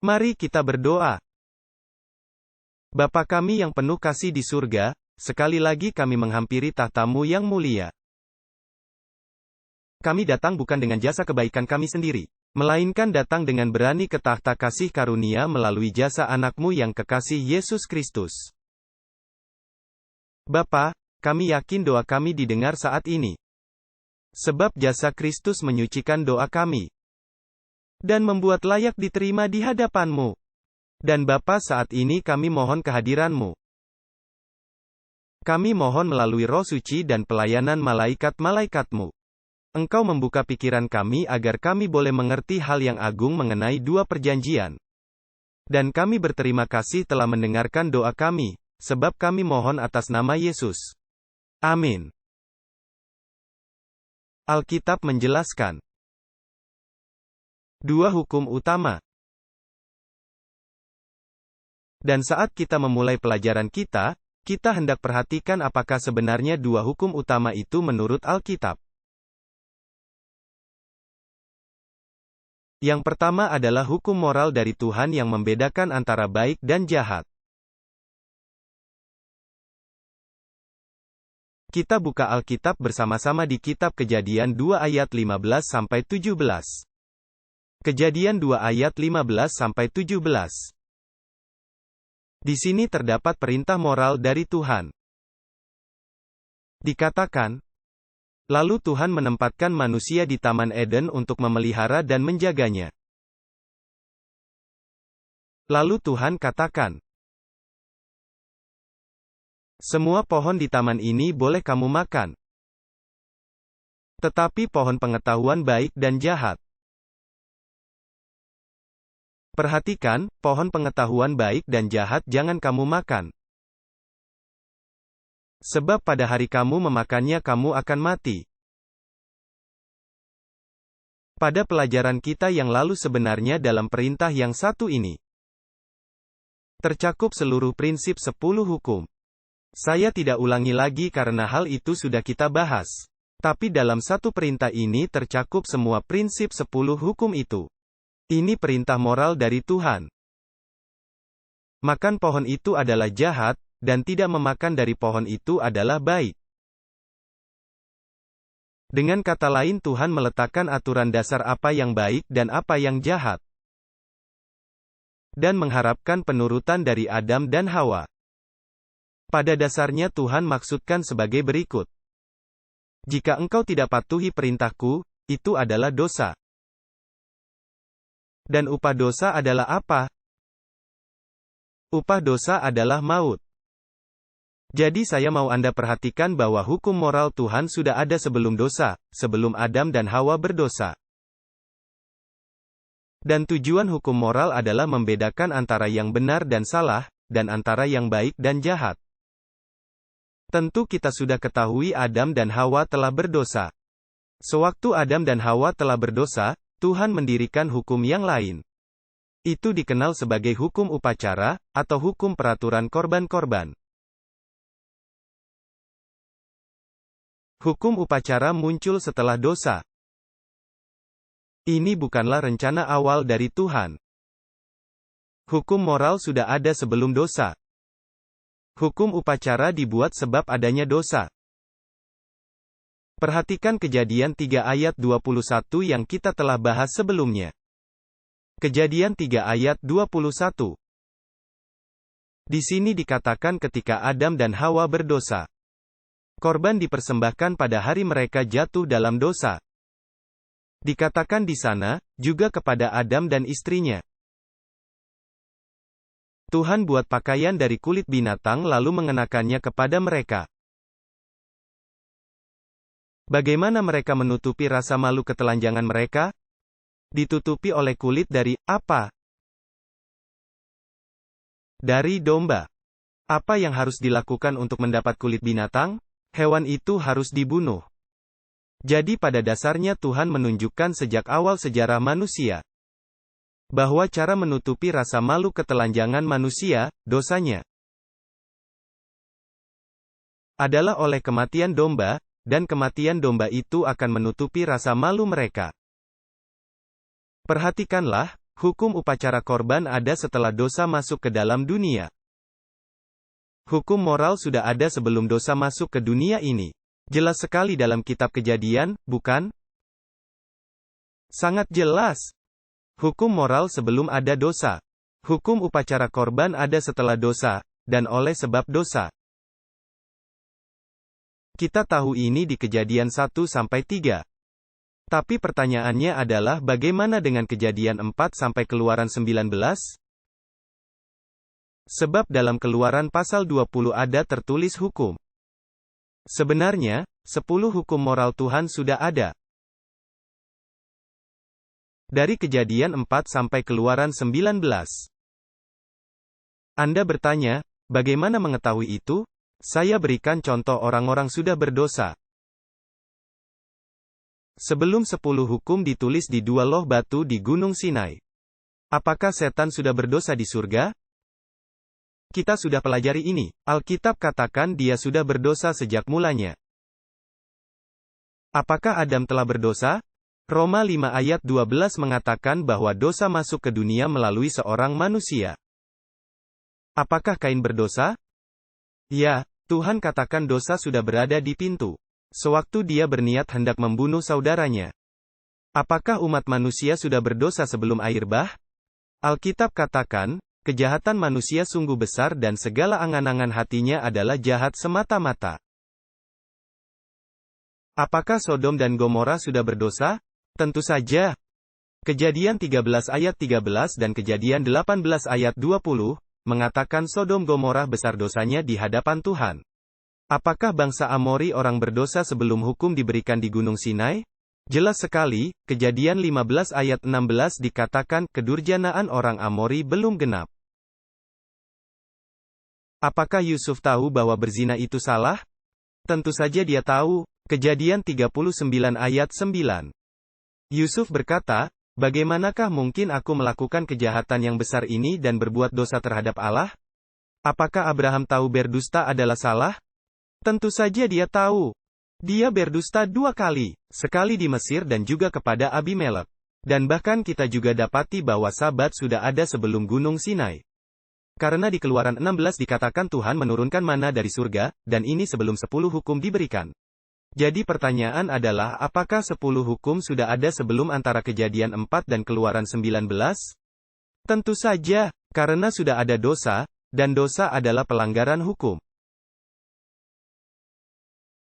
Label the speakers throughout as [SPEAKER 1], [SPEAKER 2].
[SPEAKER 1] Mari kita berdoa. Bapa kami yang penuh kasih di surga, sekali lagi kami menghampiri tahta-Mu yang mulia. Kami datang bukan dengan jasa kebaikan kami sendiri, melainkan datang dengan berani ke tahta kasih karunia melalui jasa anak-Mu yang kekasih Yesus Kristus. Bapa, kami yakin doa kami didengar saat ini. Sebab jasa Kristus menyucikan doa kami dan membuat layak diterima di hadapan-Mu. Dan Bapa, saat ini kami mohon kehadiran-Mu. Kami mohon melalui Roh Suci dan pelayanan malaikat-malaikat-Mu. Engkau membuka pikiran kami agar kami boleh mengerti hal yang agung mengenai dua perjanjian. Dan kami berterima kasih telah mendengarkan doa kami, sebab kami mohon atas nama Yesus. Amin. Alkitab menjelaskan dua hukum utama. Dan saat kita memulai pelajaran kita hendak perhatikan apakah sebenarnya dua hukum utama itu menurut Alkitab. Yang pertama adalah hukum moral dari Tuhan yang membedakan antara baik dan jahat. Kita buka Alkitab bersama-sama di kitab Kejadian 2 ayat 15-17. Kejadian 2 ayat 15-17. Di sini terdapat perintah moral dari Tuhan. Dikatakan, lalu Tuhan menempatkan manusia di Taman Eden untuk memelihara dan menjaganya. Lalu Tuhan katakan, semua pohon di taman ini boleh kamu makan. Tetapi pohon pengetahuan baik dan jahat. Perhatikan, pohon pengetahuan baik dan jahat jangan kamu makan. Sebab pada hari kamu memakannya kamu akan mati. Pada pelajaran kita yang lalu sebenarnya dalam perintah yang satu ini tercakup seluruh prinsip 10 hukum. Saya tidak ulangi lagi karena hal itu sudah kita bahas. Tapi dalam satu perintah ini tercakup semua prinsip 10 hukum itu. Ini perintah moral dari Tuhan. Makan pohon itu adalah jahat, dan tidak memakan dari pohon itu adalah baik. Dengan kata lain Tuhan meletakkan aturan dasar apa yang baik dan apa yang jahat. Dan mengharapkan penurutan dari Adam dan Hawa. Pada dasarnya Tuhan maksudkan sebagai berikut. Jika engkau tidak patuhi perintahku, itu adalah dosa. Dan upah dosa adalah apa? Upah dosa adalah maut. Jadi saya mau Anda perhatikan bahwa hukum moral Tuhan sudah ada sebelum dosa, sebelum Adam dan Hawa berdosa. Dan tujuan hukum moral adalah membedakan antara yang benar dan salah, dan antara yang baik dan jahat. Tentu kita sudah ketahui Adam dan Hawa telah berdosa. Sewaktu Adam dan Hawa telah berdosa, Tuhan mendirikan hukum yang lain. Itu dikenal sebagai hukum upacara, atau hukum peraturan korban-korban. Hukum upacara muncul setelah dosa. Ini bukanlah rencana awal dari Tuhan. Hukum moral sudah ada sebelum dosa. Hukum upacara dibuat sebab adanya dosa. Perhatikan Kejadian 3 ayat 21 yang kita telah bahas sebelumnya. Kejadian 3 ayat 21. Di sini dikatakan ketika Adam dan Hawa berdosa. Korban dipersembahkan pada hari mereka jatuh dalam dosa. Dikatakan di sana, juga kepada Adam dan istrinya. Tuhan buat pakaian dari kulit binatang lalu mengenakannya kepada mereka. Bagaimana mereka menutupi rasa malu ketelanjangan mereka? Ditutupi oleh kulit dari apa? Dari domba. Apa yang harus dilakukan untuk mendapat kulit binatang? Hewan itu harus dibunuh. Jadi pada dasarnya Tuhan menunjukkan sejak awal sejarah manusia bahwa cara menutupi rasa malu ketelanjangan manusia, dosanya, adalah oleh kematian domba, dan kematian domba itu akan menutupi rasa malu mereka. Perhatikanlah, Hukum upacara korban ada setelah dosa masuk ke dalam dunia. Hukum moral sudah ada sebelum dosa masuk ke dunia ini. Jelas sekali dalam kitab Kejadian, bukan? Sangat jelas. Hukum moral sebelum ada dosa. Hukum upacara korban ada setelah dosa, dan oleh sebab dosa. Kita tahu ini di Kejadian 1-3. Tapi pertanyaannya adalah bagaimana dengan Kejadian 4 sampai Keluaran 19? Sebab dalam Keluaran pasal 20 ada tertulis hukum. Sebenarnya, 10 hukum moral Tuhan sudah ada. Dari Kejadian 4 sampai Keluaran 19. Anda bertanya, bagaimana mengetahui itu? Saya berikan contoh orang-orang sudah berdosa. Sebelum 10 hukum ditulis di 2 loh batu di Gunung Sinai. Apakah setan sudah berdosa di surga? Kita sudah pelajari ini. Alkitab katakan dia sudah berdosa sejak mulanya. Apakah Adam telah berdosa? Roma 5 ayat 12 mengatakan bahwa dosa masuk ke dunia melalui seorang manusia. Apakah Kain berdosa? Ya, Tuhan katakan dosa sudah berada di pintu. Sewaktu dia berniat hendak membunuh saudaranya. Apakah umat manusia sudah berdosa sebelum air bah? Alkitab katakan, kejahatan manusia sungguh besar dan segala angan-angan hatinya adalah jahat semata-mata. Apakah Sodom dan Gomora sudah berdosa? Tentu saja. Kejadian 13 ayat 13 dan Kejadian 18 ayat 20, mengatakan Sodom Gomora besar dosanya di hadapan Tuhan. Apakah bangsa Amori orang berdosa sebelum hukum diberikan di Gunung Sinai? Jelas sekali, Kejadian 15 ayat 16 dikatakan, kedurjanaan orang Amori belum genap. Apakah Yusuf tahu bahwa berzina itu salah? Tentu saja dia tahu. Kejadian 39 ayat 9. Yusuf berkata, bagaimanakah mungkin aku melakukan kejahatan yang besar ini dan berbuat dosa terhadap Allah? Apakah Abraham tahu berdusta adalah salah? Tentu saja dia tahu. Dia berdusta 2 kali, sekali di Mesir dan juga kepada Abimelek. Dan bahkan kita juga dapati bahwa Sabat sudah ada sebelum Gunung Sinai. Karena di Keluaran 16 dikatakan Tuhan menurunkan mana dari surga, dan ini sebelum 10 hukum diberikan. Jadi pertanyaan adalah apakah 10 hukum sudah ada sebelum antara Kejadian 4 dan Keluaran 19? Tentu saja, karena sudah ada dosa, dan dosa adalah pelanggaran hukum.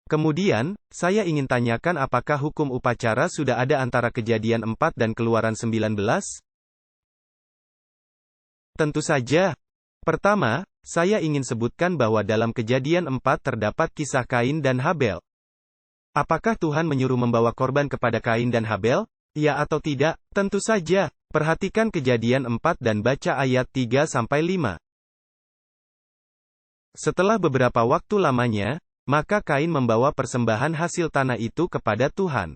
[SPEAKER 1] Kemudian, saya ingin tanyakan apakah hukum upacara sudah ada antara Kejadian 4 dan Keluaran 19? Tentu saja. Pertama, saya ingin sebutkan bahwa dalam Kejadian 4 terdapat kisah Kain dan Habel. Apakah Tuhan menyuruh membawa korban kepada Kain dan Habel? Ya atau tidak? Tentu saja. Perhatikan Kejadian 4 dan baca ayat 3-5. Setelah beberapa waktu lamanya, maka Kain membawa persembahan hasil tanah itu kepada Tuhan.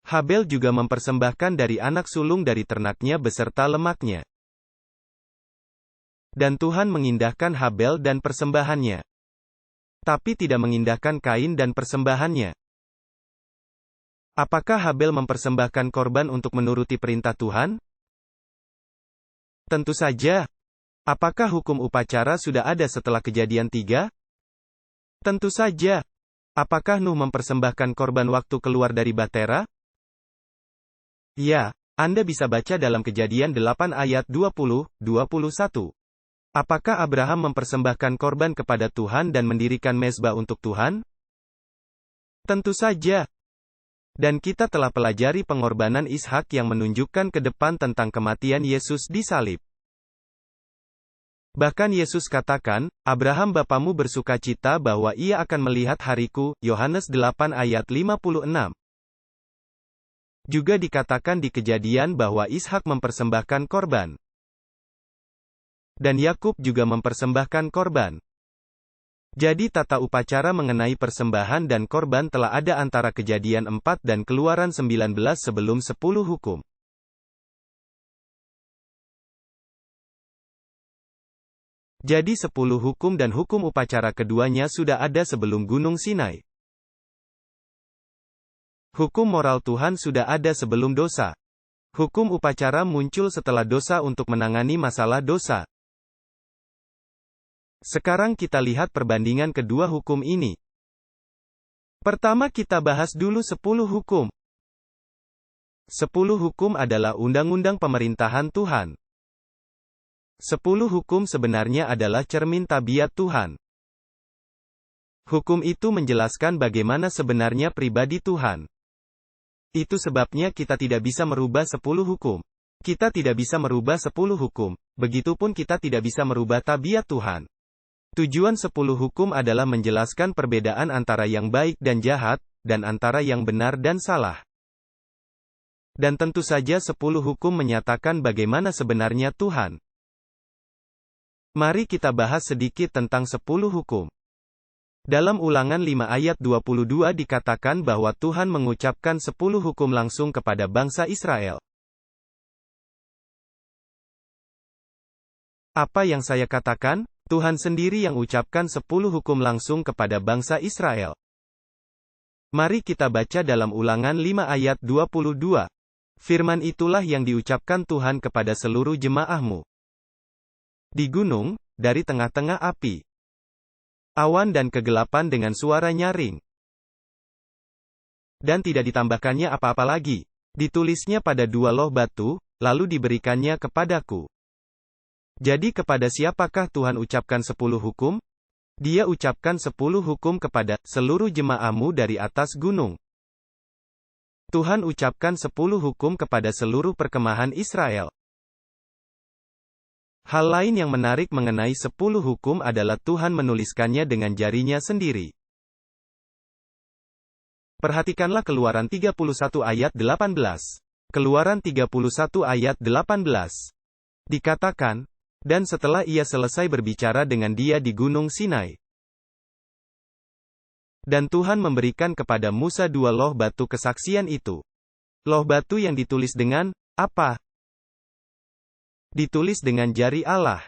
[SPEAKER 1] Habel juga mempersembahkan dari anak sulung dari ternaknya beserta lemaknya. Dan Tuhan mengindahkan Habel dan persembahannya. Tapi tidak mengindahkan Kain dan persembahannya. Apakah Habel mempersembahkan korban untuk menuruti perintah Tuhan? Tentu saja. Apakah hukum upacara sudah ada setelah Kejadian 3? Tentu saja. Apakah Nuh mempersembahkan korban waktu keluar dari Bahtera? Ya, Anda bisa baca dalam Kejadian 8 ayat 20-21. Apakah Abraham mempersembahkan korban kepada Tuhan dan mendirikan mezbah untuk Tuhan? Tentu saja. Dan kita telah pelajari pengorbanan Ishak yang menunjukkan ke depan tentang kematian Yesus di salib. Bahkan Yesus katakan, Abraham bapamu bersukacita bahwa ia akan melihat hariku, Yohanes 8 ayat 56. Juga dikatakan di Kejadian bahwa Ishak mempersembahkan korban. Dan Yakub juga mempersembahkan korban. Jadi tata upacara mengenai persembahan dan korban telah ada antara Kejadian 4 dan Keluaran 19 sebelum 10 hukum. Jadi 10 hukum dan hukum upacara keduanya sudah ada sebelum Gunung Sinai. Hukum moral Tuhan sudah ada sebelum dosa. Hukum upacara muncul setelah dosa untuk menangani masalah dosa. Sekarang kita lihat perbandingan kedua hukum ini. Pertama kita bahas dulu 10 hukum. 10 hukum adalah undang-undang pemerintahan Tuhan. 10 hukum sebenarnya adalah cermin tabiat Tuhan. Hukum itu menjelaskan bagaimana sebenarnya pribadi Tuhan. Itu sebabnya kita tidak bisa merubah 10 hukum. Kita tidak bisa merubah 10 hukum, begitupun kita tidak bisa merubah tabiat Tuhan. Tujuan 10 hukum adalah menjelaskan perbedaan antara yang baik dan jahat, dan antara yang benar dan salah. Dan tentu saja 10 hukum menyatakan bagaimana sebenarnya Tuhan. Mari kita bahas sedikit tentang 10 hukum. Dalam Ulangan 5 ayat 22 dikatakan bahwa Tuhan mengucapkan 10 hukum langsung kepada bangsa Israel. Apa yang saya katakan? Tuhan sendiri yang ucapkan 10 hukum langsung kepada bangsa Israel. Mari kita baca dalam Ulangan 5 ayat 22. Firman itulah yang diucapkan Tuhan kepada seluruh jemaahmu. Di gunung, dari tengah-tengah api. Awan dan kegelapan dengan suara nyaring. Dan tidak ditambahkannya apa-apa lagi. Ditulisnya pada 2 loh batu, lalu diberikannya kepadaku. Jadi kepada siapakah Tuhan ucapkan 10 hukum? Dia ucapkan 10 hukum kepada seluruh jemaahmu dari atas gunung. Tuhan ucapkan 10 hukum kepada seluruh perkemahan Israel. Hal lain yang menarik mengenai 10 hukum adalah Tuhan menuliskannya dengan jarinya sendiri. Perhatikanlah Keluaran 31 ayat 18. Keluaran 31 ayat 18. Dikatakan, dan setelah ia selesai berbicara dengan dia di Gunung Sinai. Dan Tuhan memberikan kepada Musa 2 loh batu kesaksian itu. Loh batu yang ditulis dengan, apa? Ditulis dengan jari Allah.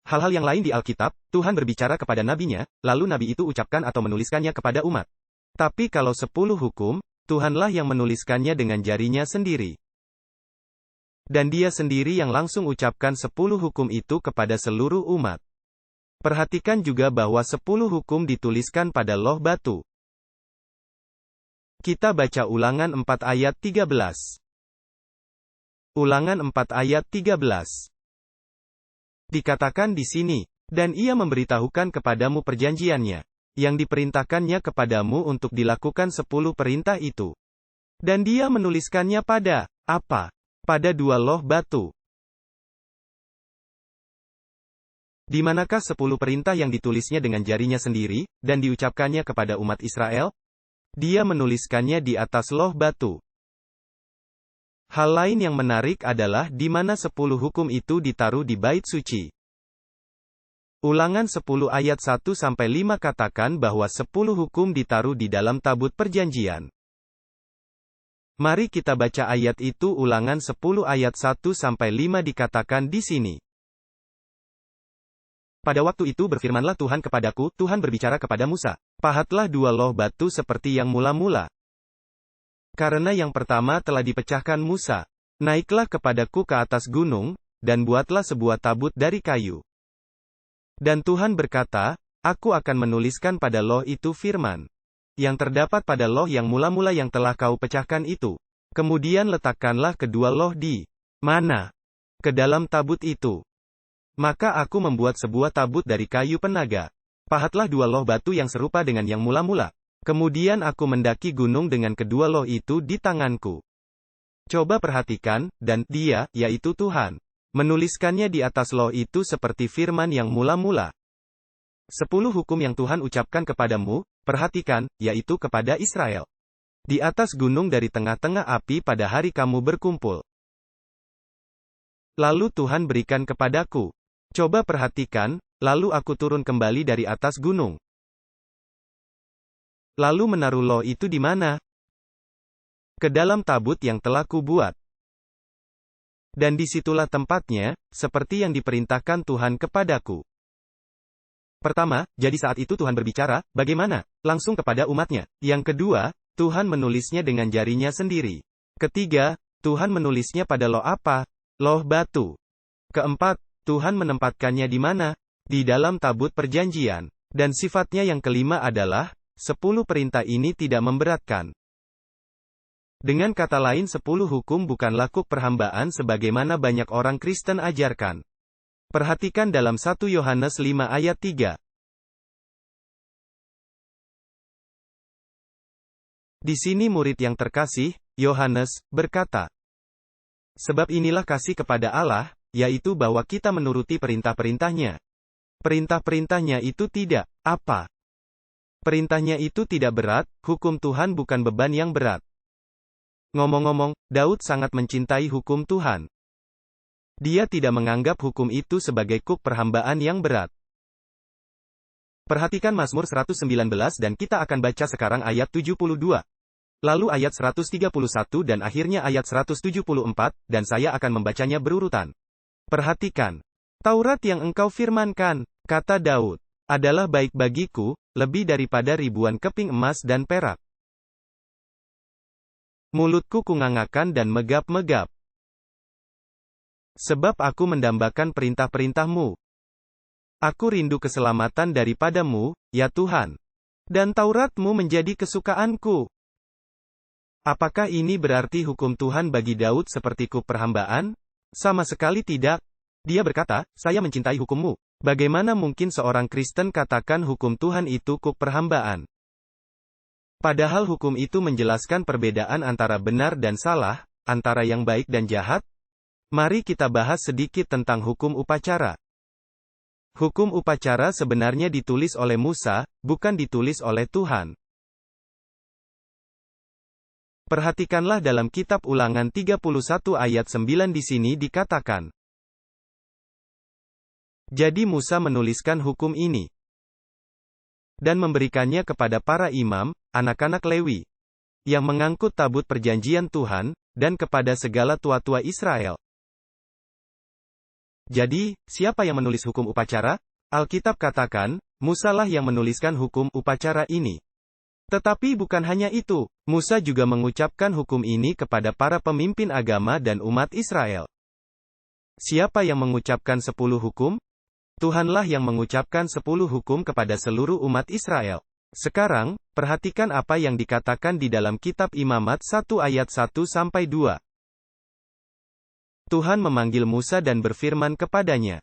[SPEAKER 1] Hal-hal yang lain di Alkitab, Tuhan berbicara kepada nabinya, lalu nabi itu ucapkan atau menuliskannya kepada umat. Tapi kalau 10 hukum, Tuhanlah yang menuliskannya dengan jarinya sendiri. Dan dia sendiri yang langsung ucapkan 10 hukum itu kepada seluruh umat. Perhatikan juga bahwa 10 hukum dituliskan pada loh batu. Kita baca Ulangan 4 ayat 13. Ulangan 4 ayat 13. Dikatakan di sini, dan ia memberitahukan kepadamu perjanjiannya, yang diperintahkannya kepadamu untuk dilakukan 10 perintah itu. Dan dia menuliskannya pada, apa? Pada 2 loh batu. Di manakah 10 perintah yang ditulisnya dengan jarinya sendiri, dan diucapkannya kepada umat Israel? Dia menuliskannya di atas loh batu. Hal lain yang menarik adalah di mana 10 hukum itu ditaruh di bait suci. Ulangan 10 ayat 1-5 katakan bahwa 10 hukum ditaruh di dalam tabut perjanjian. Mari kita baca ayat itu. Ulangan 10 ayat 1-5 dikatakan di sini. Pada waktu itu berfirmanlah Tuhan kepadaku, Tuhan berbicara kepada Musa, pahatlah 2 loh batu seperti yang mula-mula. Karena yang pertama telah dipecahkan Musa. Naiklah kepadaku ke atas gunung, dan buatlah sebuah tabut dari kayu. Dan Tuhan berkata, aku akan menuliskan pada loh itu firman yang terdapat pada loh yang mula-mula yang telah kau pecahkan itu. Kemudian letakkanlah kedua loh di mana? Ke dalam tabut itu. Maka aku membuat sebuah tabut dari kayu penaga. Pahatlah 2 loh batu yang serupa dengan yang mula-mula. Kemudian aku mendaki gunung dengan kedua loh itu di tanganku. Coba perhatikan, dan dia, yaitu Tuhan, menuliskannya di atas loh itu seperti firman yang mula-mula. 10 hukum yang Tuhan ucapkan kepadamu, perhatikan, yaitu kepada Israel. Di atas gunung dari tengah-tengah api pada hari kamu berkumpul. Lalu Tuhan berikan kepadaku. Coba perhatikan, lalu aku turun kembali dari atas gunung. Lalu menaruh loh itu di mana? Ke dalam tabut yang telah kubuat. Dan disitulah tempatnya, seperti yang diperintahkan Tuhan kepadaku. Pertama, jadi saat itu Tuhan berbicara, bagaimana? Langsung kepada umatnya. Yang kedua, Tuhan menulisnya dengan jarinya sendiri. Ketiga, Tuhan menulisnya pada loh apa? Loh batu. Keempat, Tuhan menempatkannya di mana? Di dalam tabut perjanjian. Dan sifatnya yang kelima adalah, 10 perintah ini tidak memberatkan. Dengan kata lain 10 hukum bukanlah kuk perhambaan sebagaimana banyak orang Kristen ajarkan. Perhatikan dalam 1 Yohanes 5 ayat 3. Di sini murid yang terkasih, Yohanes, berkata, sebab inilah kasih kepada Allah, yaitu bahwa kita menuruti perintah-perintahnya. Perintah-perintahnya itu tidak, apa? Perintahnya itu tidak berat, hukum Tuhan bukan beban yang berat. Ngomong-ngomong, Daud sangat mencintai hukum Tuhan. Dia tidak menganggap hukum itu sebagai kuk perhambaan yang berat. Perhatikan Mazmur 119 dan kita akan baca sekarang ayat 72. Lalu ayat 131 dan akhirnya ayat 174, dan saya akan membacanya berurutan. Perhatikan. Taurat yang engkau firmankan, kata Daud, adalah baik bagiku, lebih daripada ribuan keping emas dan perak. Mulutku kungangakan dan megap-megap. Sebab aku mendambakan perintah-perintahmu. Aku rindu keselamatan daripadamu, ya Tuhan. Dan Tauratmu menjadi kesukaanku. Apakah ini berarti hukum Tuhan bagi Daud seperti kuk perhambaan? Sama sekali tidak. Dia berkata, saya mencintai hukummu. Bagaimana mungkin seorang Kristen katakan hukum Tuhan itu kuk perhambaan? Padahal hukum itu menjelaskan perbedaan antara benar dan salah, antara yang baik dan jahat. Mari kita bahas sedikit tentang hukum upacara. Hukum upacara sebenarnya ditulis oleh Musa, bukan ditulis oleh Tuhan. Perhatikanlah dalam kitab Ulangan 31 ayat 9 di sini dikatakan. Jadi Musa menuliskan hukum ini dan memberikannya kepada para imam, anak-anak Lewi, yang mengangkut tabut perjanjian Tuhan, dan kepada segala tua-tua Israel. Jadi, siapa yang menulis hukum upacara? Alkitab katakan, Musalah yang menuliskan hukum upacara ini. Tetapi bukan hanya itu, Musa juga mengucapkan hukum ini kepada para pemimpin agama dan umat Israel. Siapa yang mengucapkan 10 hukum? Tuhanlah yang mengucapkan 10 hukum kepada seluruh umat Israel. Sekarang, perhatikan apa yang dikatakan di dalam kitab Imamat 1 ayat 1-2. Tuhan memanggil Musa dan berfirman kepadanya.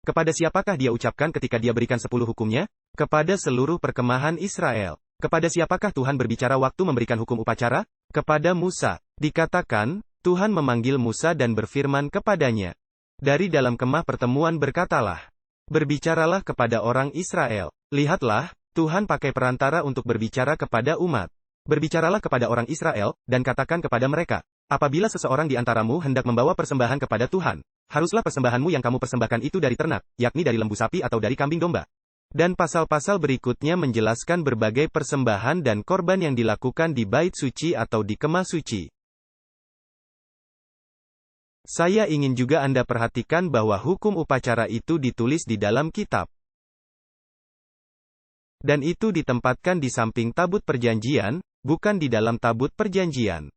[SPEAKER 1] Kepada siapakah dia ucapkan ketika dia berikan 10 hukumnya? Kepada seluruh perkemahan Israel. Kepada siapakah Tuhan berbicara waktu memberikan hukum upacara? Kepada Musa. Dikatakan, Tuhan memanggil Musa dan berfirman kepadanya. Dari dalam kemah pertemuan berkatalah. Berbicaralah kepada orang Israel. Lihatlah, Tuhan pakai perantara untuk berbicara kepada umat. Berbicaralah kepada orang Israel, dan katakan kepada mereka. Apabila seseorang di antaramu hendak membawa persembahan kepada Tuhan, haruslah persembahanmu yang kamu persembahkan itu dari ternak, yakni dari lembu sapi atau dari kambing domba. Dan pasal-pasal berikutnya menjelaskan berbagai persembahan dan korban yang dilakukan di bait suci atau di kemah suci. Saya ingin juga Anda perhatikan bahwa hukum upacara itu ditulis di dalam kitab. Dan itu ditempatkan di samping tabut perjanjian, bukan di dalam tabut perjanjian.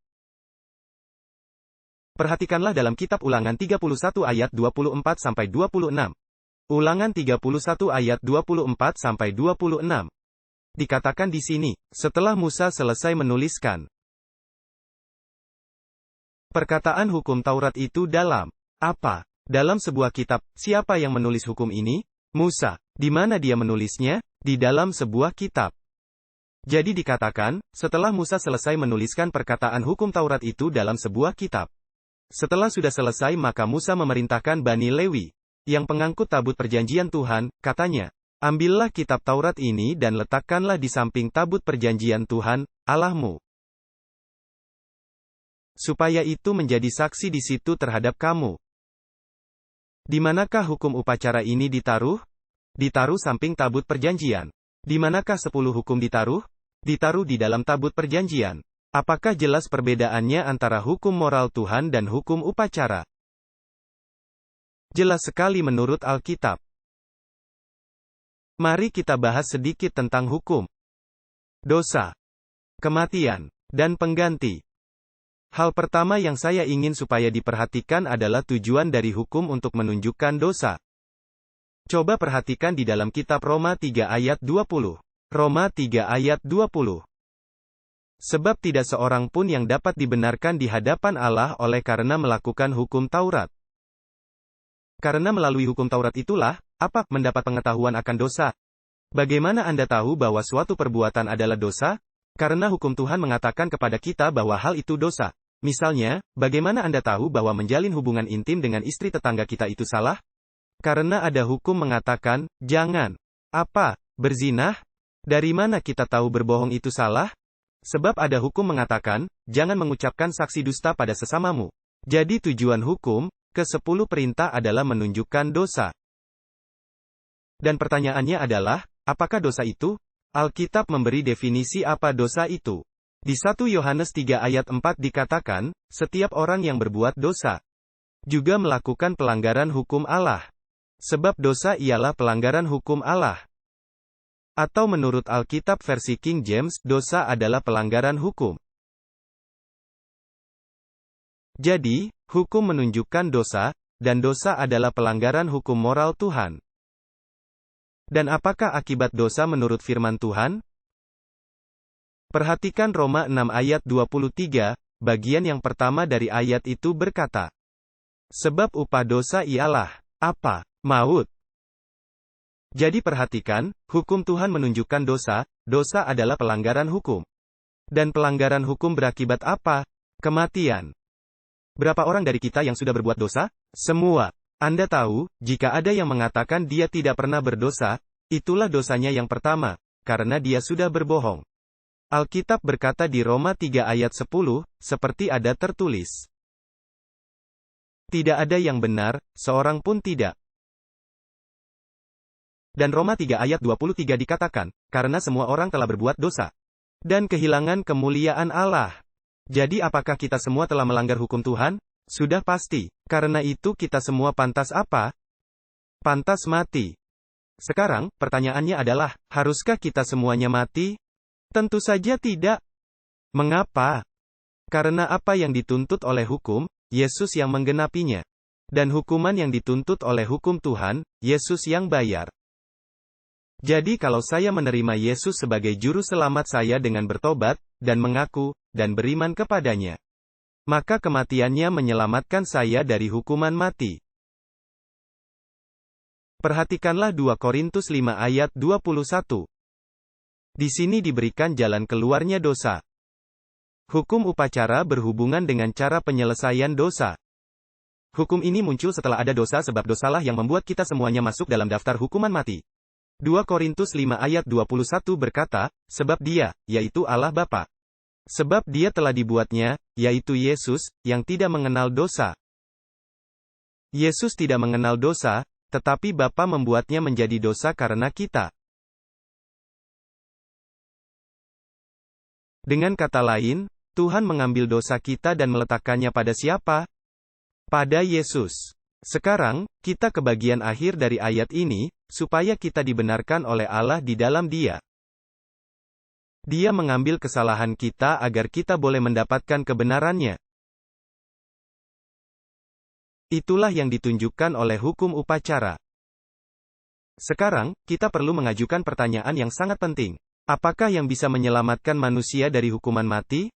[SPEAKER 1] Perhatikanlah dalam kitab Ulangan 31 ayat 24-26. Ulangan 31 ayat 24-26. Dikatakan di sini, setelah Musa selesai menuliskan perkataan hukum Taurat itu dalam apa? Dalam sebuah kitab. Siapa yang menulis hukum ini? Musa. Di mana dia menulisnya? Di dalam sebuah kitab. Jadi dikatakan, setelah Musa selesai menuliskan perkataan hukum Taurat itu dalam sebuah kitab. Setelah sudah selesai maka Musa memerintahkan Bani Lewi, yang pengangkut tabut perjanjian Tuhan, katanya, ambillah kitab Taurat ini dan letakkanlah di samping tabut perjanjian Tuhan, Allahmu. Supaya itu menjadi saksi di situ terhadap kamu. Di manakah hukum upacara ini ditaruh? Ditaruh samping tabut perjanjian. Di manakah 10 hukum ditaruh? Ditaruh di dalam tabut perjanjian. Apakah jelas perbedaannya antara hukum moral Tuhan dan hukum upacara? Jelas sekali menurut Alkitab. Mari kita bahas sedikit tentang hukum dosa, kematian, dan pengganti. Hal pertama yang saya ingin supaya diperhatikan adalah tujuan dari hukum untuk menunjukkan dosa. Coba perhatikan di dalam kitab Roma 3 ayat 20. Roma 3 ayat 20. Sebab tidak seorang pun yang dapat dibenarkan di hadapan Allah oleh karena melakukan hukum Taurat. Karena melalui hukum Taurat itulah, apa, mendapat pengetahuan akan dosa. Bagaimana Anda tahu bahwa suatu perbuatan adalah dosa? Karena hukum Tuhan mengatakan kepada kita bahwa hal itu dosa. Misalnya, bagaimana Anda tahu bahwa menjalin hubungan intim dengan istri tetangga kita itu salah? Karena ada hukum mengatakan, jangan. Apa? Berzinah? Dari mana kita tahu berbohong itu salah? Sebab ada hukum mengatakan, jangan mengucapkan saksi dusta pada sesamamu. Jadi tujuan hukum, ke-10 perintah adalah menunjukkan dosa. Dan pertanyaannya adalah, apakah dosa itu? Alkitab memberi definisi apa dosa itu. Di 1 Yohanes 3 ayat 4 dikatakan, setiap orang yang berbuat dosa juga melakukan pelanggaran hukum Allah. Sebab dosa ialah pelanggaran hukum Allah. Atau menurut Alkitab versi King James, dosa adalah pelanggaran hukum. Jadi, hukum menunjukkan dosa, dan dosa adalah pelanggaran hukum moral Tuhan. Dan apakah akibat dosa menurut firman Tuhan? Perhatikan Roma 6 ayat 23, bagian yang pertama dari ayat itu berkata, sebab upah dosa ialah, apa? Maut. Jadi perhatikan, hukum Tuhan menunjukkan dosa, dosa adalah pelanggaran hukum. Dan pelanggaran hukum berakibat apa? Kematian. Berapa orang dari kita yang sudah berbuat dosa? Semua. Anda tahu, jika ada yang mengatakan dia tidak pernah berdosa, itulah dosanya yang pertama, karena dia sudah berbohong. Alkitab berkata di Roma 3 ayat 10, seperti ada tertulis. Tidak ada yang benar, seorang pun tidak. Dan Roma 3 ayat 23 dikatakan, karena semua orang telah berbuat dosa. Dan kehilangan kemuliaan Allah. Jadi apakah kita semua telah melanggar hukum Tuhan? Sudah pasti. Karena itu kita semua pantas apa? Pantas mati. Sekarang, pertanyaannya adalah, haruskah kita semuanya mati? Tentu saja tidak. Mengapa? Karena apa yang dituntut oleh hukum, Yesus yang menggenapinya. Dan hukuman yang dituntut oleh hukum Tuhan, Yesus yang bayar. Jadi kalau saya menerima Yesus sebagai juru selamat saya dengan bertobat, dan mengaku, dan beriman kepadanya, maka kematiannya menyelamatkan saya dari hukuman mati. Perhatikanlah 2 Korintus 5 ayat 21. Di sini diberikan jalan keluarnya dosa. Hukum upacara berhubungan dengan cara penyelesaian dosa. Hukum ini muncul setelah ada dosa sebab dosalah yang membuat kita semuanya masuk dalam daftar hukuman mati. 2 Korintus 5 ayat 21 berkata, sebab dia, yaitu Allah Bapa. Sebab dia telah dibuatnya, yaitu Yesus, yang tidak mengenal dosa. Yesus tidak mengenal dosa, tetapi Bapa membuatnya menjadi dosa karena kita. Dengan kata lain, Tuhan mengambil dosa kita dan meletakkannya pada siapa? Pada Yesus. Sekarang, kita ke bagian akhir dari ayat ini, supaya kita dibenarkan oleh Allah di dalam Dia. Dia mengambil kesalahan kita agar kita boleh mendapatkan kebenarannya. Itulah yang ditunjukkan oleh hukum upacara. Sekarang, kita perlu mengajukan pertanyaan yang sangat penting. Apakah yang bisa menyelamatkan manusia dari hukuman mati?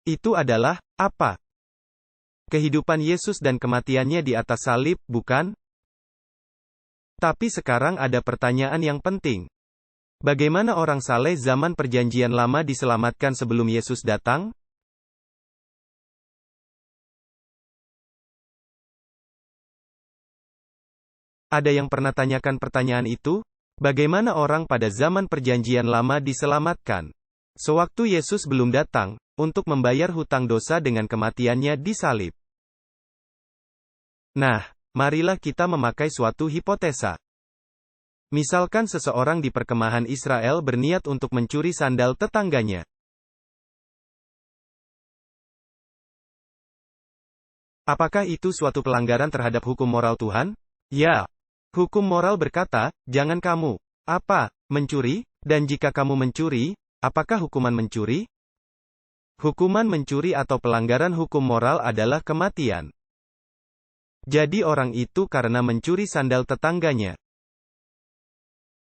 [SPEAKER 1] Itu adalah, apa? Kehidupan Yesus dan kematiannya di atas salib, bukan? Tapi sekarang ada pertanyaan yang penting. Bagaimana orang saleh zaman Perjanjian Lama diselamatkan sebelum Yesus datang? Ada yang pernah tanyakan pertanyaan itu? Bagaimana orang pada zaman Perjanjian Lama diselamatkan? Sewaktu Yesus belum datang, untuk membayar hutang dosa dengan kematiannya di salib. Nah, marilah kita memakai suatu hipotesa. Misalkan seseorang di perkemahan Israel berniat untuk mencuri sandal tetangganya. Apakah itu suatu pelanggaran terhadap hukum moral Tuhan? Ya. Hukum moral berkata, jangan kamu, apa, mencuri, dan jika kamu mencuri, apakah hukuman mencuri? Hukuman mencuri atau pelanggaran hukum moral adalah kematian. Jadi orang itu karena mencuri sandal tetangganya,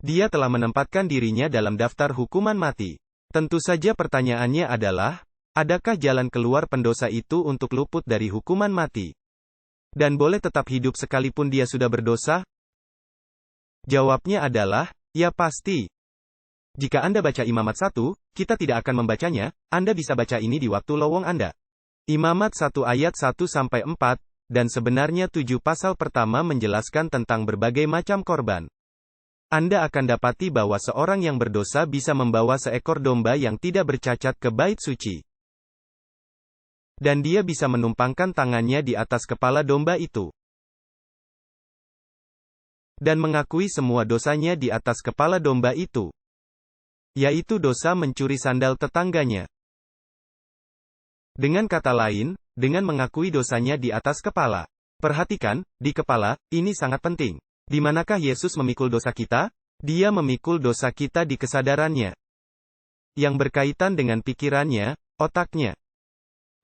[SPEAKER 1] dia telah menempatkan dirinya dalam daftar hukuman mati. Tentu saja pertanyaannya adalah, adakah jalan keluar pendosa itu untuk luput dari hukuman mati? Dan boleh tetap hidup sekalipun dia sudah berdosa? Jawabnya adalah, ya pasti. Jika Anda baca Imamat 1, kita tidak akan membacanya, Anda bisa baca ini di waktu lowong Anda. Imamat 1 ayat 1-4, dan sebenarnya 7 pasal pertama menjelaskan tentang berbagai macam korban. Anda akan dapati bahwa seorang yang berdosa bisa membawa seekor domba yang tidak bercacat ke bait suci. Dan dia bisa menumpangkan tangannya di atas kepala domba itu. Dan mengakui semua dosanya di atas kepala domba itu. Yaitu dosa mencuri sandal tetangganya. Dengan kata lain, dengan mengakui dosanya di atas kepala. Perhatikan, di kepala, ini sangat penting. Di manakah Yesus memikul dosa kita? Dia memikul dosa kita di kesadarannya. Yang berkaitan dengan pikirannya, otaknya.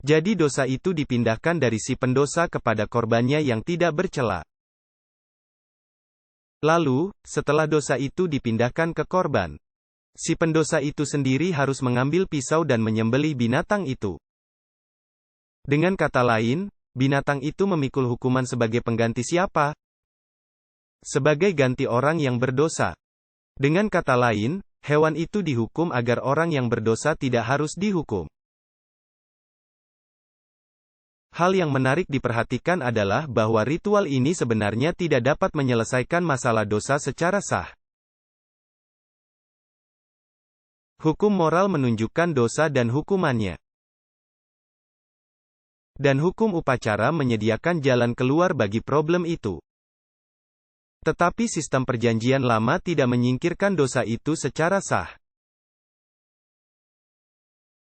[SPEAKER 1] Jadi dosa itu dipindahkan dari si pendosa kepada korbannya yang tidak bercela. Lalu, setelah dosa itu dipindahkan ke korban, si pendosa itu sendiri harus mengambil pisau dan menyembelih binatang itu. Dengan kata lain, binatang itu memikul hukuman sebagai pengganti siapa? Sebagai ganti orang yang berdosa. Dengan kata lain, hewan itu dihukum agar orang yang berdosa tidak harus dihukum. Hal yang menarik diperhatikan adalah bahwa ritual ini sebenarnya tidak dapat menyelesaikan masalah dosa secara sah. Hukum moral menunjukkan dosa dan hukumannya. Dan hukum upacara menyediakan jalan keluar bagi problem itu. Tetapi sistem perjanjian lama tidak menyingkirkan dosa itu secara sah.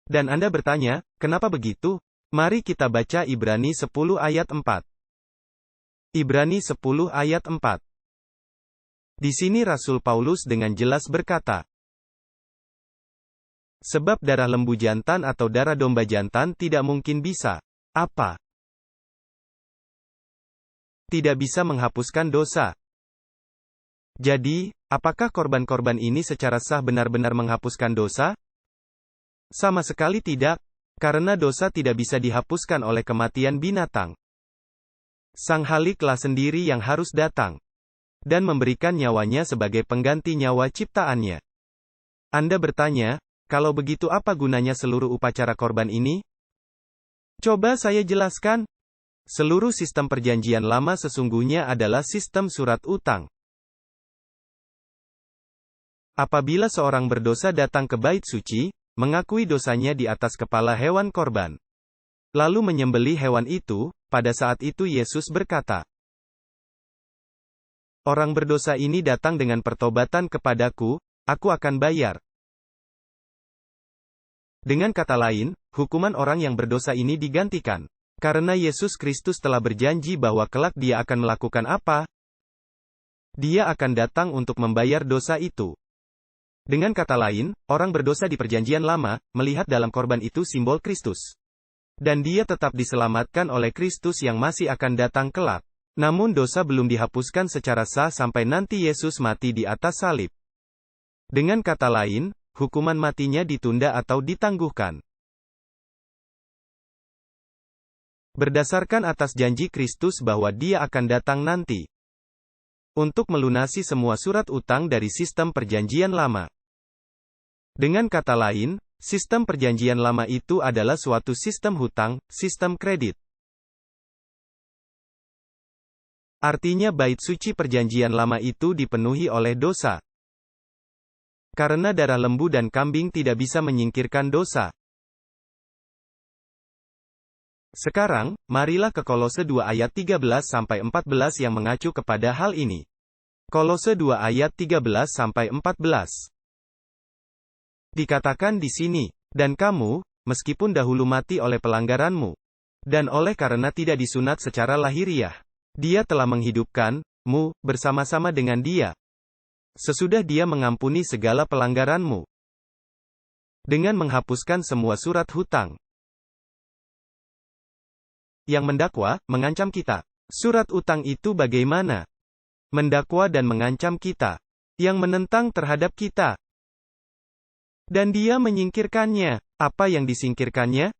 [SPEAKER 1] Dan Anda bertanya, kenapa begitu? Mari kita baca Ibrani 10 ayat 4. Ibrani 10 ayat 4. Di sini Rasul Paulus dengan jelas berkata, sebab darah lembu jantan atau darah domba jantan tidak mungkin bisa, apa? Tidak bisa menghapuskan dosa. Jadi, apakah korban-korban ini secara sah benar-benar menghapuskan dosa? Sama sekali tidak. Karena dosa tidak bisa dihapuskan oleh kematian binatang. Sang Haliklah sendiri yang harus datang. Dan memberikan nyawanya sebagai pengganti nyawa ciptaannya. Anda bertanya, kalau begitu apa gunanya seluruh upacara korban ini? Coba saya jelaskan. Seluruh sistem perjanjian lama sesungguhnya adalah sistem surat utang. Apabila seorang berdosa datang ke bait suci, mengakui dosanya di atas kepala hewan korban, lalu menyembelih hewan itu, pada saat itu Yesus berkata, orang berdosa ini datang dengan pertobatan kepadaku, aku akan bayar. Dengan kata lain, hukuman orang yang berdosa ini digantikan. Karena Yesus Kristus telah berjanji bahwa kelak dia akan melakukan apa? Dia akan datang untuk membayar dosa itu. Dengan kata lain, orang berdosa di perjanjian lama, melihat dalam korban itu simbol Kristus. Dan dia tetap diselamatkan oleh Kristus yang masih akan datang kelak. Namun dosa belum dihapuskan secara sah sampai nanti Yesus mati di atas salib. Dengan kata lain, hukuman matinya ditunda atau ditangguhkan. Berdasarkan atas janji Kristus bahwa dia akan datang nanti. Untuk melunasi semua surat utang dari sistem perjanjian lama. Dengan kata lain, sistem perjanjian lama itu adalah suatu sistem hutang, sistem kredit. Artinya bait suci perjanjian lama itu dipenuhi oleh dosa. Karena darah lembu dan kambing tidak bisa menyingkirkan dosa. Sekarang, marilah ke Kolose 2 ayat 13-14 yang mengacu kepada hal ini. Kolose 2 ayat 13-14. Dikatakan di sini, dan kamu, meskipun dahulu mati oleh pelanggaranmu, dan oleh karena tidak disunat secara lahiriah, dia telah menghidupkanmu, bersama-sama dengan dia. Sesudah dia mengampuni segala pelanggaranmu. Dengan menghapuskan semua surat hutang. Yang mendakwa, mengancam kita. Surat utang itu bagaimana? Mendakwa dan mengancam kita. Yang menentang terhadap kita. Dan dia menyingkirkannya. Apa yang disingkirkannya?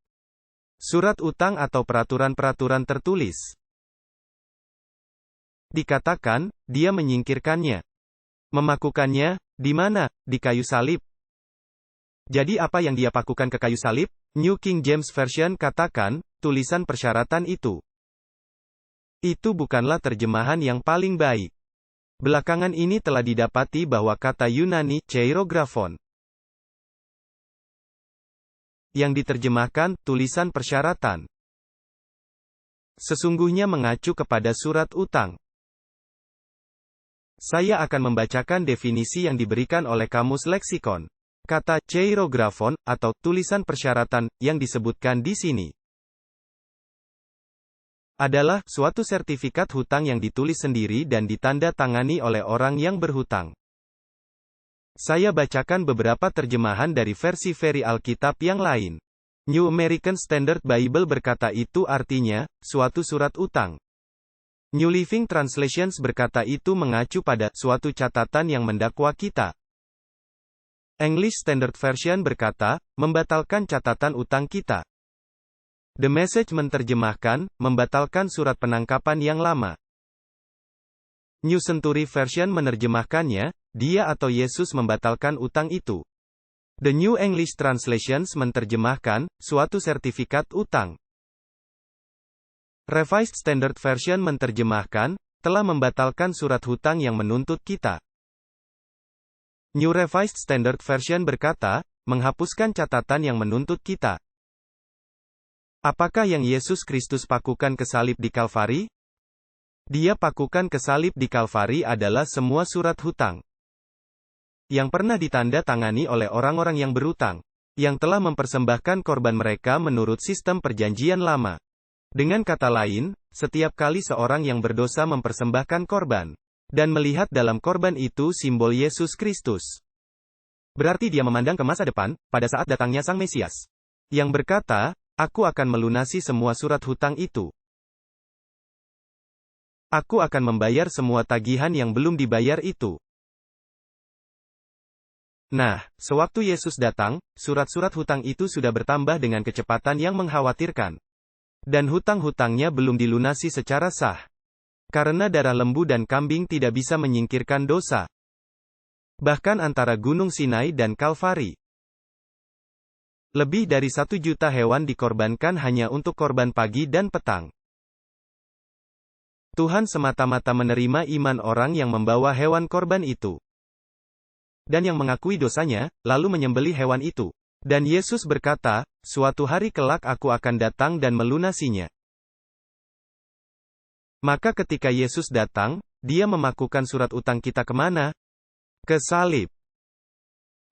[SPEAKER 1] Surat utang atau peraturan-peraturan tertulis. Dikatakan, dia menyingkirkannya. Memakukannya, di mana? Di kayu salib. Jadi apa yang dia pakukan ke kayu salib? New King James Version katakan, tulisan persyaratan itu. Itu bukanlah terjemahan yang paling baik. Belakangan ini telah didapati bahwa kata Yunani, cheirographon, yang diterjemahkan, tulisan persyaratan, sesungguhnya mengacu kepada surat utang. Saya akan membacakan definisi yang diberikan oleh Kamus Leksikon. Kata cheirographon, atau tulisan persyaratan, yang disebutkan di sini, adalah suatu sertifikat hutang yang ditulis sendiri dan ditanda tangani oleh orang yang berhutang. Saya bacakan beberapa terjemahan dari versi Alkitab yang lain. New American Standard Bible berkata itu artinya, suatu surat utang. New Living Translations berkata itu mengacu pada suatu catatan yang mendakwa kita. English Standard Version berkata, membatalkan catatan utang kita. The Message menerjemahkan, membatalkan surat penangkapan yang lama. New Century Version menerjemahkannya, dia atau Yesus membatalkan utang itu. The New English Translations menerjemahkan, suatu sertifikat utang. Revised Standard Version menerjemahkan, telah membatalkan surat hutang yang menuntut kita. New Revised Standard Version berkata, menghapuskan catatan yang menuntut kita. Apakah yang Yesus Kristus pakukan ke salib di Kalvari? Dia pakukan ke salib di Kalvari adalah semua surat hutang yang pernah ditanda tangani oleh orang-orang yang berutang, yang telah mempersembahkan korban mereka menurut sistem perjanjian lama. Dengan kata lain, setiap kali seorang yang berdosa mempersembahkan korban, dan melihat dalam korban itu simbol Yesus Kristus, berarti dia memandang ke masa depan, pada saat datangnya Sang Mesias, yang berkata, aku akan melunasi semua surat hutang itu. Aku akan membayar semua tagihan yang belum dibayar itu. Nah, sewaktu Yesus datang, surat-surat hutang itu sudah bertambah dengan kecepatan yang mengkhawatirkan. Dan hutang-hutangnya belum dilunasi secara sah. Karena darah lembu dan kambing tidak bisa menyingkirkan dosa. Bahkan antara Gunung Sinai dan Kalvari, lebih dari 1 juta hewan dikorbankan hanya untuk korban pagi dan petang. Tuhan semata-mata menerima iman orang yang membawa hewan korban itu. Dan yang mengakui dosanya, lalu menyembelih hewan itu. Dan Yesus berkata, suatu hari kelak aku akan datang dan melunasinya. Maka ketika Yesus datang, dia memakukan surat utang kita kemana? Ke salib.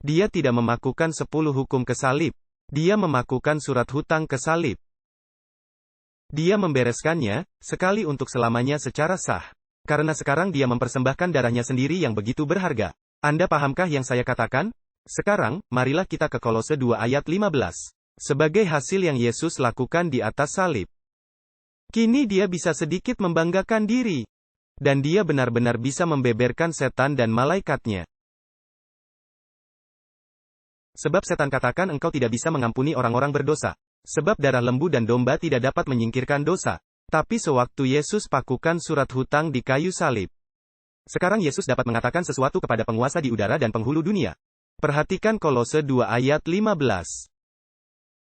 [SPEAKER 1] Dia tidak memakukan 10 hukum ke salib. Dia memakukan surat hutang ke salib. Dia membereskannya, sekali untuk selamanya secara sah. Karena sekarang dia mempersembahkan darahnya sendiri yang begitu berharga. Anda pahamkah yang saya katakan? Sekarang, marilah kita ke Kolose 2 ayat 15. Sebagai hasil yang Yesus lakukan di atas salib, kini dia bisa sedikit membanggakan diri. Dan dia benar-benar bisa membeberkan setan dan malaikatnya. Sebab setan katakan engkau tidak bisa mengampuni orang-orang berdosa. Sebab darah lembu dan domba tidak dapat menyingkirkan dosa. Tapi sewaktu Yesus pakukan surat hutang di kayu salib, sekarang Yesus dapat mengatakan sesuatu kepada penguasa di udara dan penghulu dunia. Perhatikan Kolose 2 ayat 15.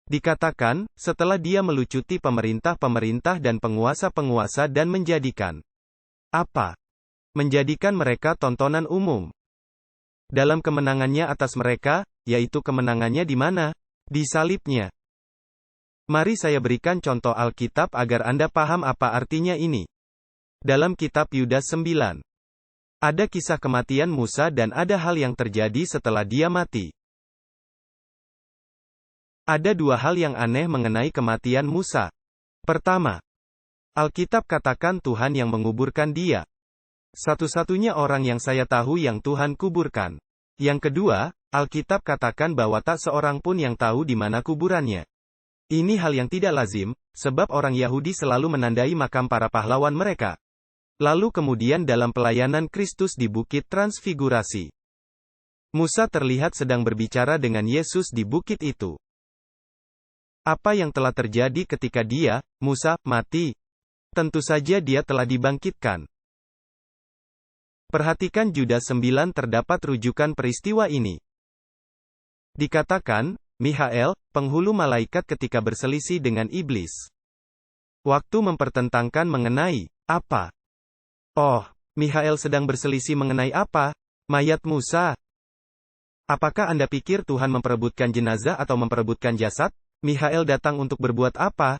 [SPEAKER 1] Dikatakan, setelah dia melucuti pemerintah-pemerintah dan penguasa-penguasa dan menjadikan apa? Menjadikan mereka tontonan umum. Dalam kemenangannya atas mereka, yaitu kemenangannya di mana? Di salibnya. Mari saya berikan contoh Alkitab agar Anda paham apa artinya ini. Dalam kitab Yudas 9. Ada kisah kematian Musa dan ada hal yang terjadi setelah dia mati. Ada 2 hal yang aneh mengenai kematian Musa. Pertama, Alkitab katakan Tuhan yang menguburkan dia. Satu-satunya orang yang saya tahu yang Tuhan kuburkan. Yang kedua, Alkitab katakan bahwa tak seorang pun yang tahu di mana kuburannya. Ini hal yang tidak lazim, sebab orang Yahudi selalu menandai makam para pahlawan mereka. Lalu kemudian dalam pelayanan Kristus di Bukit Transfigurasi, Musa terlihat sedang berbicara dengan Yesus di bukit itu. Apa yang telah terjadi ketika dia, Musa, mati? Tentu saja dia telah dibangkitkan. Perhatikan Judas 9 terdapat rujukan peristiwa ini. Dikatakan, Mikhael, penghulu malaikat ketika berselisih dengan iblis. Waktu mempertentangkan mengenai apa? Oh, Mikhael sedang berselisih mengenai apa? Mayat Musa. Apakah Anda pikir Tuhan memperebutkan jenazah atau memperebutkan jasad? Mikhael datang untuk berbuat apa?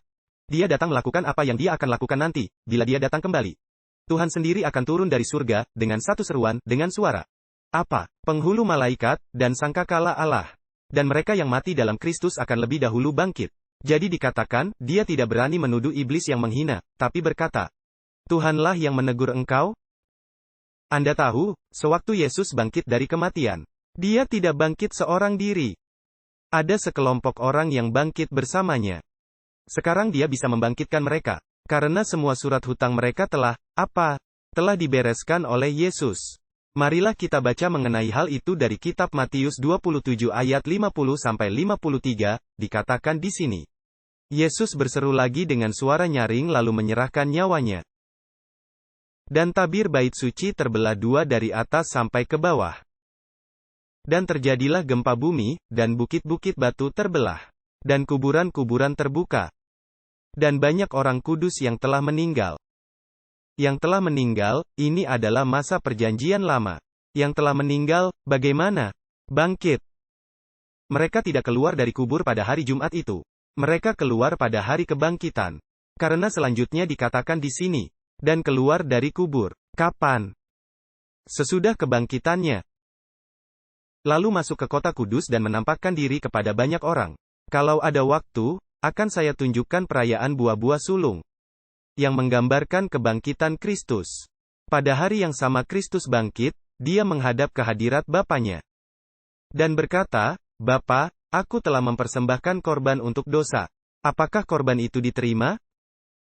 [SPEAKER 1] Dia datang melakukan apa yang dia akan lakukan nanti, bila dia datang kembali. Tuhan sendiri akan turun dari surga, dengan satu seruan, dengan suara. Apa? Penghulu malaikat, dan sangkakala Allah. Dan mereka yang mati dalam Kristus akan lebih dahulu bangkit. Jadi dikatakan, dia tidak berani menuduh iblis yang menghina, tapi berkata, Tuhanlah yang menegur engkau? Anda tahu, sewaktu Yesus bangkit dari kematian, dia tidak bangkit seorang diri. Ada sekelompok orang yang bangkit bersamanya. Sekarang dia bisa membangkitkan mereka, karena semua surat hutang mereka telah dibereskan oleh Yesus. Marilah kita baca mengenai hal itu dari kitab Matius 27 ayat 50-53, dikatakan di sini. Yesus berseru lagi dengan suara nyaring lalu menyerahkan nyawanya. Dan tabir bait suci terbelah dua dari atas sampai ke bawah. Dan terjadilah gempa bumi, dan bukit-bukit batu terbelah. Dan kuburan-kuburan terbuka. Dan banyak orang kudus yang telah meninggal. Yang telah meninggal, ini adalah masa perjanjian lama. Yang telah meninggal, bagaimana? Bangkit. Mereka tidak keluar dari kubur pada hari Jumat itu. Mereka keluar pada hari kebangkitan. Karena selanjutnya dikatakan di sini. Dan keluar dari kubur. Kapan? Sesudah kebangkitannya. Lalu masuk ke kota kudus dan menampakkan diri kepada banyak orang. Kalau ada waktu, akan saya tunjukkan perayaan buah-buah sulung. Yang menggambarkan kebangkitan Kristus. Pada hari yang sama Kristus bangkit, dia menghadap ke hadirat Bapanya. Dan berkata, Bapa, aku telah mempersembahkan korban untuk dosa. Apakah korban itu diterima?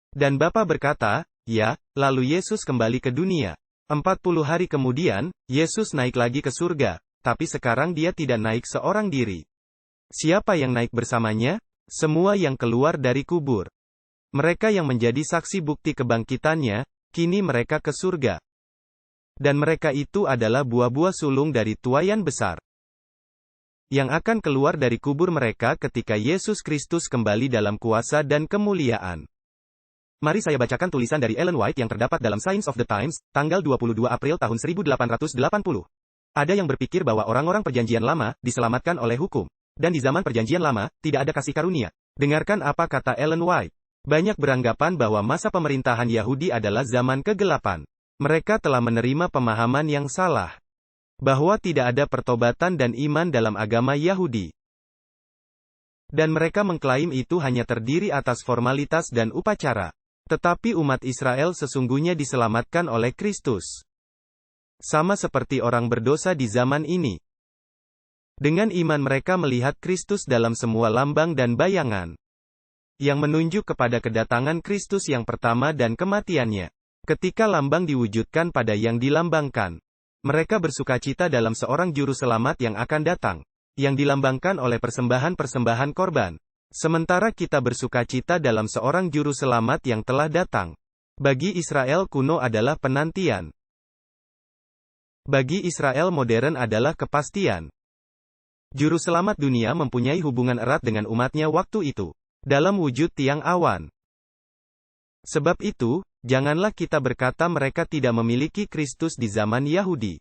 [SPEAKER 1] Dan Bapa berkata, ya, lalu Yesus kembali ke dunia. 40 hari kemudian, Yesus naik lagi ke surga, tapi sekarang dia tidak naik seorang diri. Siapa yang naik bersamanya? Semua yang keluar dari kubur. Mereka yang menjadi saksi bukti kebangkitannya, kini mereka ke surga. Dan mereka itu adalah buah-buah sulung dari tuaian besar. Yang akan keluar dari kubur mereka ketika Yesus Kristus kembali dalam kuasa dan kemuliaan. Mari saya bacakan tulisan dari Ellen White yang terdapat dalam Signs of the Times, tanggal 22 April tahun 1880. Ada yang berpikir bahwa orang-orang perjanjian lama, diselamatkan oleh hukum. Dan di zaman perjanjian lama, tidak ada kasih karunia. Dengarkan apa kata Ellen White. Banyak beranggapan bahwa masa pemerintahan Yahudi adalah zaman kegelapan. Mereka telah menerima pemahaman yang salah. Bahwa tidak ada pertobatan dan iman dalam agama Yahudi. Dan mereka mengklaim itu hanya terdiri atas formalitas dan upacara. Tetapi umat Israel sesungguhnya diselamatkan oleh Kristus. Sama seperti orang berdosa di zaman ini. Dengan iman mereka melihat Kristus dalam semua lambang dan bayangan. Yang menunjuk kepada kedatangan Kristus yang pertama dan kematiannya. Ketika lambang diwujudkan pada yang dilambangkan. Mereka bersukacita dalam seorang juru selamat yang akan datang. Yang dilambangkan oleh persembahan-persembahan korban. Sementara kita bersukacita dalam seorang juru selamat yang telah datang. Bagi Israel kuno adalah penantian. Bagi Israel modern adalah kepastian. Juru selamat dunia mempunyai hubungan erat dengan umatnya waktu itu. Dalam wujud tiang awan. Sebab itu, janganlah kita berkata mereka tidak memiliki Kristus di zaman Yahudi.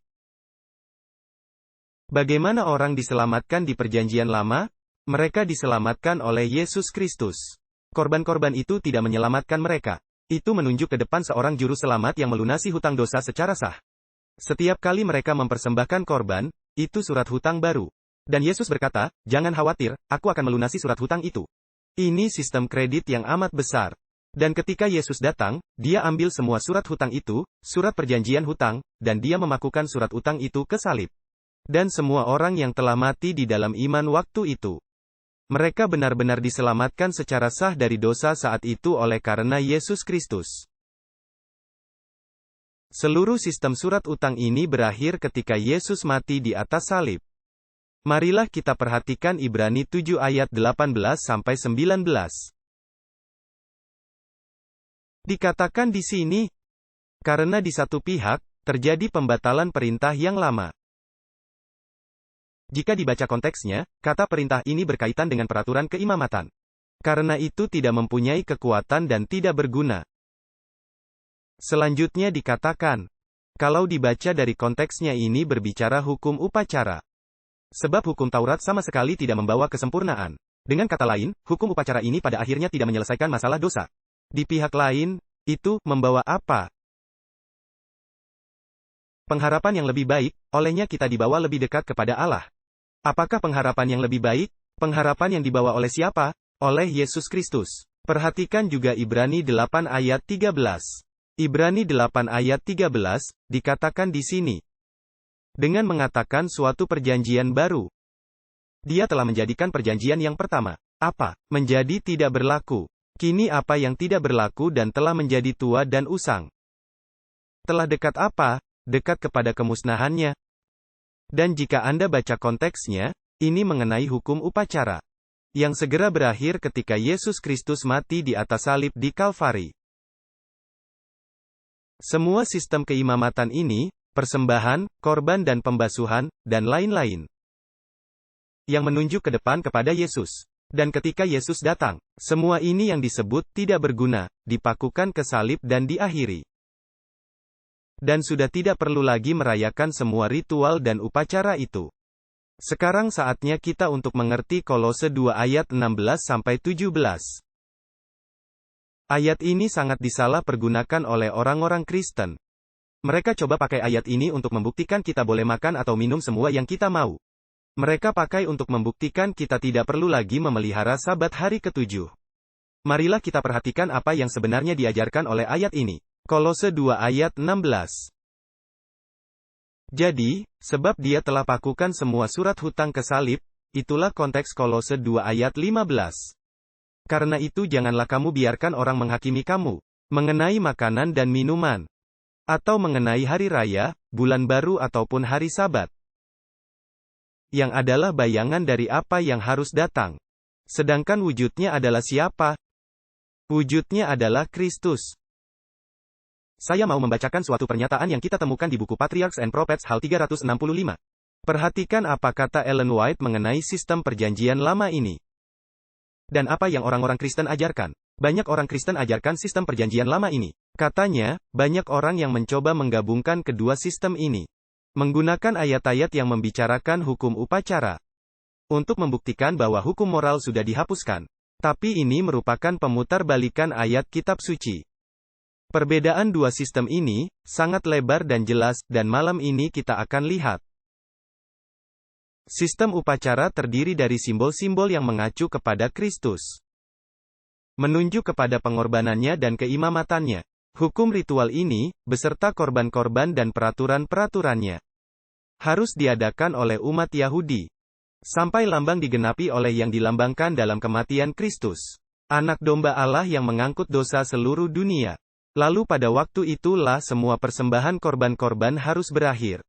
[SPEAKER 1] Bagaimana orang diselamatkan di perjanjian lama? Mereka diselamatkan oleh Yesus Kristus. Korban-korban itu tidak menyelamatkan mereka. Itu menunjuk ke depan seorang juru selamat yang melunasi hutang dosa secara sah. Setiap kali mereka mempersembahkan korban, itu surat hutang baru. Dan Yesus berkata, jangan khawatir, aku akan melunasi surat hutang itu. Ini sistem kredit yang amat besar. Dan ketika Yesus datang, dia ambil semua surat hutang itu, surat perjanjian hutang, dan dia memakukan surat hutang itu ke salib. Dan semua orang yang telah mati di dalam iman waktu itu Mereka benar-benar diselamatkan secara sah dari dosa saat itu oleh karena Yesus Kristus. Seluruh sistem surat utang ini berakhir ketika Yesus mati di atas salib. Marilah kita perhatikan Ibrani 7 ayat 18-19. Dikatakan di sini, karena di satu pihak, terjadi pembatalan perintah yang lama. Jika dibaca konteksnya, kata perintah ini berkaitan dengan peraturan keimamatan. Karena itu tidak mempunyai kekuatan dan tidak berguna. Selanjutnya dikatakan, kalau dibaca dari konteksnya ini berbicara hukum upacara. Sebab hukum Taurat sama sekali tidak membawa kesempurnaan. Dengan kata lain, hukum upacara ini pada akhirnya tidak menyelesaikan masalah dosa. Di pihak lain, itu membawa apa? Pengharapan yang lebih baik, olehnya kita dibawa lebih dekat kepada Allah. Apakah pengharapan yang lebih baik? Pengharapan yang dibawa oleh siapa? Oleh Yesus Kristus. Perhatikan juga Ibrani 8 ayat 13. Ibrani 8 ayat 13, dikatakan di sini. Dengan mengatakan suatu perjanjian baru. Dia telah menjadikan perjanjian yang pertama. Apa? Menjadi tidak berlaku. Kini apa yang tidak berlaku dan telah menjadi tua dan usang? Telah dekat apa? Dekat kepada kemusnahannya. Dan jika Anda baca konteksnya, ini mengenai hukum upacara. Yang segera berakhir ketika Yesus Kristus mati di atas salib di Kalvari. Semua sistem keimamatan ini, persembahan, korban dan pembasuhan, dan lain-lain. Yang menunjuk ke depan kepada Yesus. Dan ketika Yesus datang, semua ini yang disebut tidak berguna, dipakukan ke salib dan diakhiri. Dan sudah tidak perlu lagi merayakan semua ritual dan upacara itu. Sekarang saatnya kita untuk mengerti Kolose 2 ayat 16-17. Ayat ini sangat disalahpergunakan oleh orang-orang Kristen. Mereka coba pakai ayat ini untuk membuktikan kita boleh makan atau minum semua yang kita mau. Mereka pakai untuk membuktikan kita tidak perlu lagi memelihara Sabat hari ke-7. Marilah kita perhatikan apa yang sebenarnya diajarkan oleh ayat ini. Kolose 2 ayat 16. Jadi, sebab dia telah pakukan semua surat hutang ke salib, itulah konteks Kolose 2 ayat 15. Karena itu janganlah kamu biarkan orang menghakimi kamu, mengenai makanan dan minuman. Atau mengenai hari raya, bulan baru ataupun hari Sabat. Yang adalah bayangan dari apa yang harus datang. Sedangkan wujudnya adalah siapa? Wujudnya adalah Kristus. Saya mau membacakan suatu pernyataan yang kita temukan di buku Patriarchs and Prophets hal 365. Perhatikan apa kata Ellen White mengenai sistem perjanjian lama ini. Dan apa yang orang-orang Kristen ajarkan. Banyak orang Kristen ajarkan sistem perjanjian lama ini. Katanya, banyak orang yang mencoba menggabungkan kedua sistem ini. Menggunakan ayat-ayat yang membicarakan hukum upacara. Untuk membuktikan bahwa hukum moral sudah dihapuskan. Tapi ini merupakan pemutarbalikan ayat kitab suci. Perbedaan dua sistem ini, sangat lebar dan jelas, dan malam ini kita akan lihat. Sistem upacara terdiri dari simbol-simbol yang mengacu kepada Kristus. Menunjuk kepada pengorbanannya dan keimamatannya. Hukum ritual ini, beserta korban-korban dan peraturan-peraturannya, harus diadakan oleh umat Yahudi. Sampai lambang digenapi oleh yang dilambangkan dalam kematian Kristus. Anak domba Allah yang mengangkut dosa seluruh dunia. Lalu pada waktu itulah semua persembahan korban-korban harus berakhir.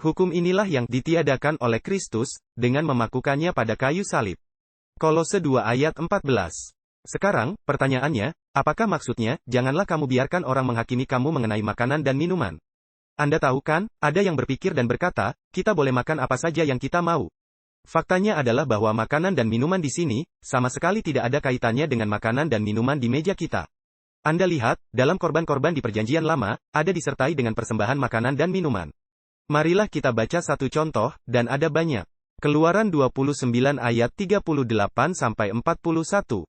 [SPEAKER 1] Hukum inilah yang ditiadakan oleh Kristus, dengan memakukannya pada kayu salib. Kolose 2 ayat 14. Sekarang, pertanyaannya, apakah maksudnya, janganlah kamu biarkan orang menghakimi kamu mengenai makanan dan minuman? Anda tahu kan, ada yang berpikir dan berkata, kita boleh makan apa saja yang kita mau. Faktanya adalah bahwa makanan dan minuman di sini, sama sekali tidak ada kaitannya dengan makanan dan minuman di meja kita. Anda lihat, dalam korban-korban di perjanjian lama, ada disertai dengan persembahan makanan dan minuman. Marilah kita baca satu contoh, dan ada banyak. Keluaran 29 ayat 38-41.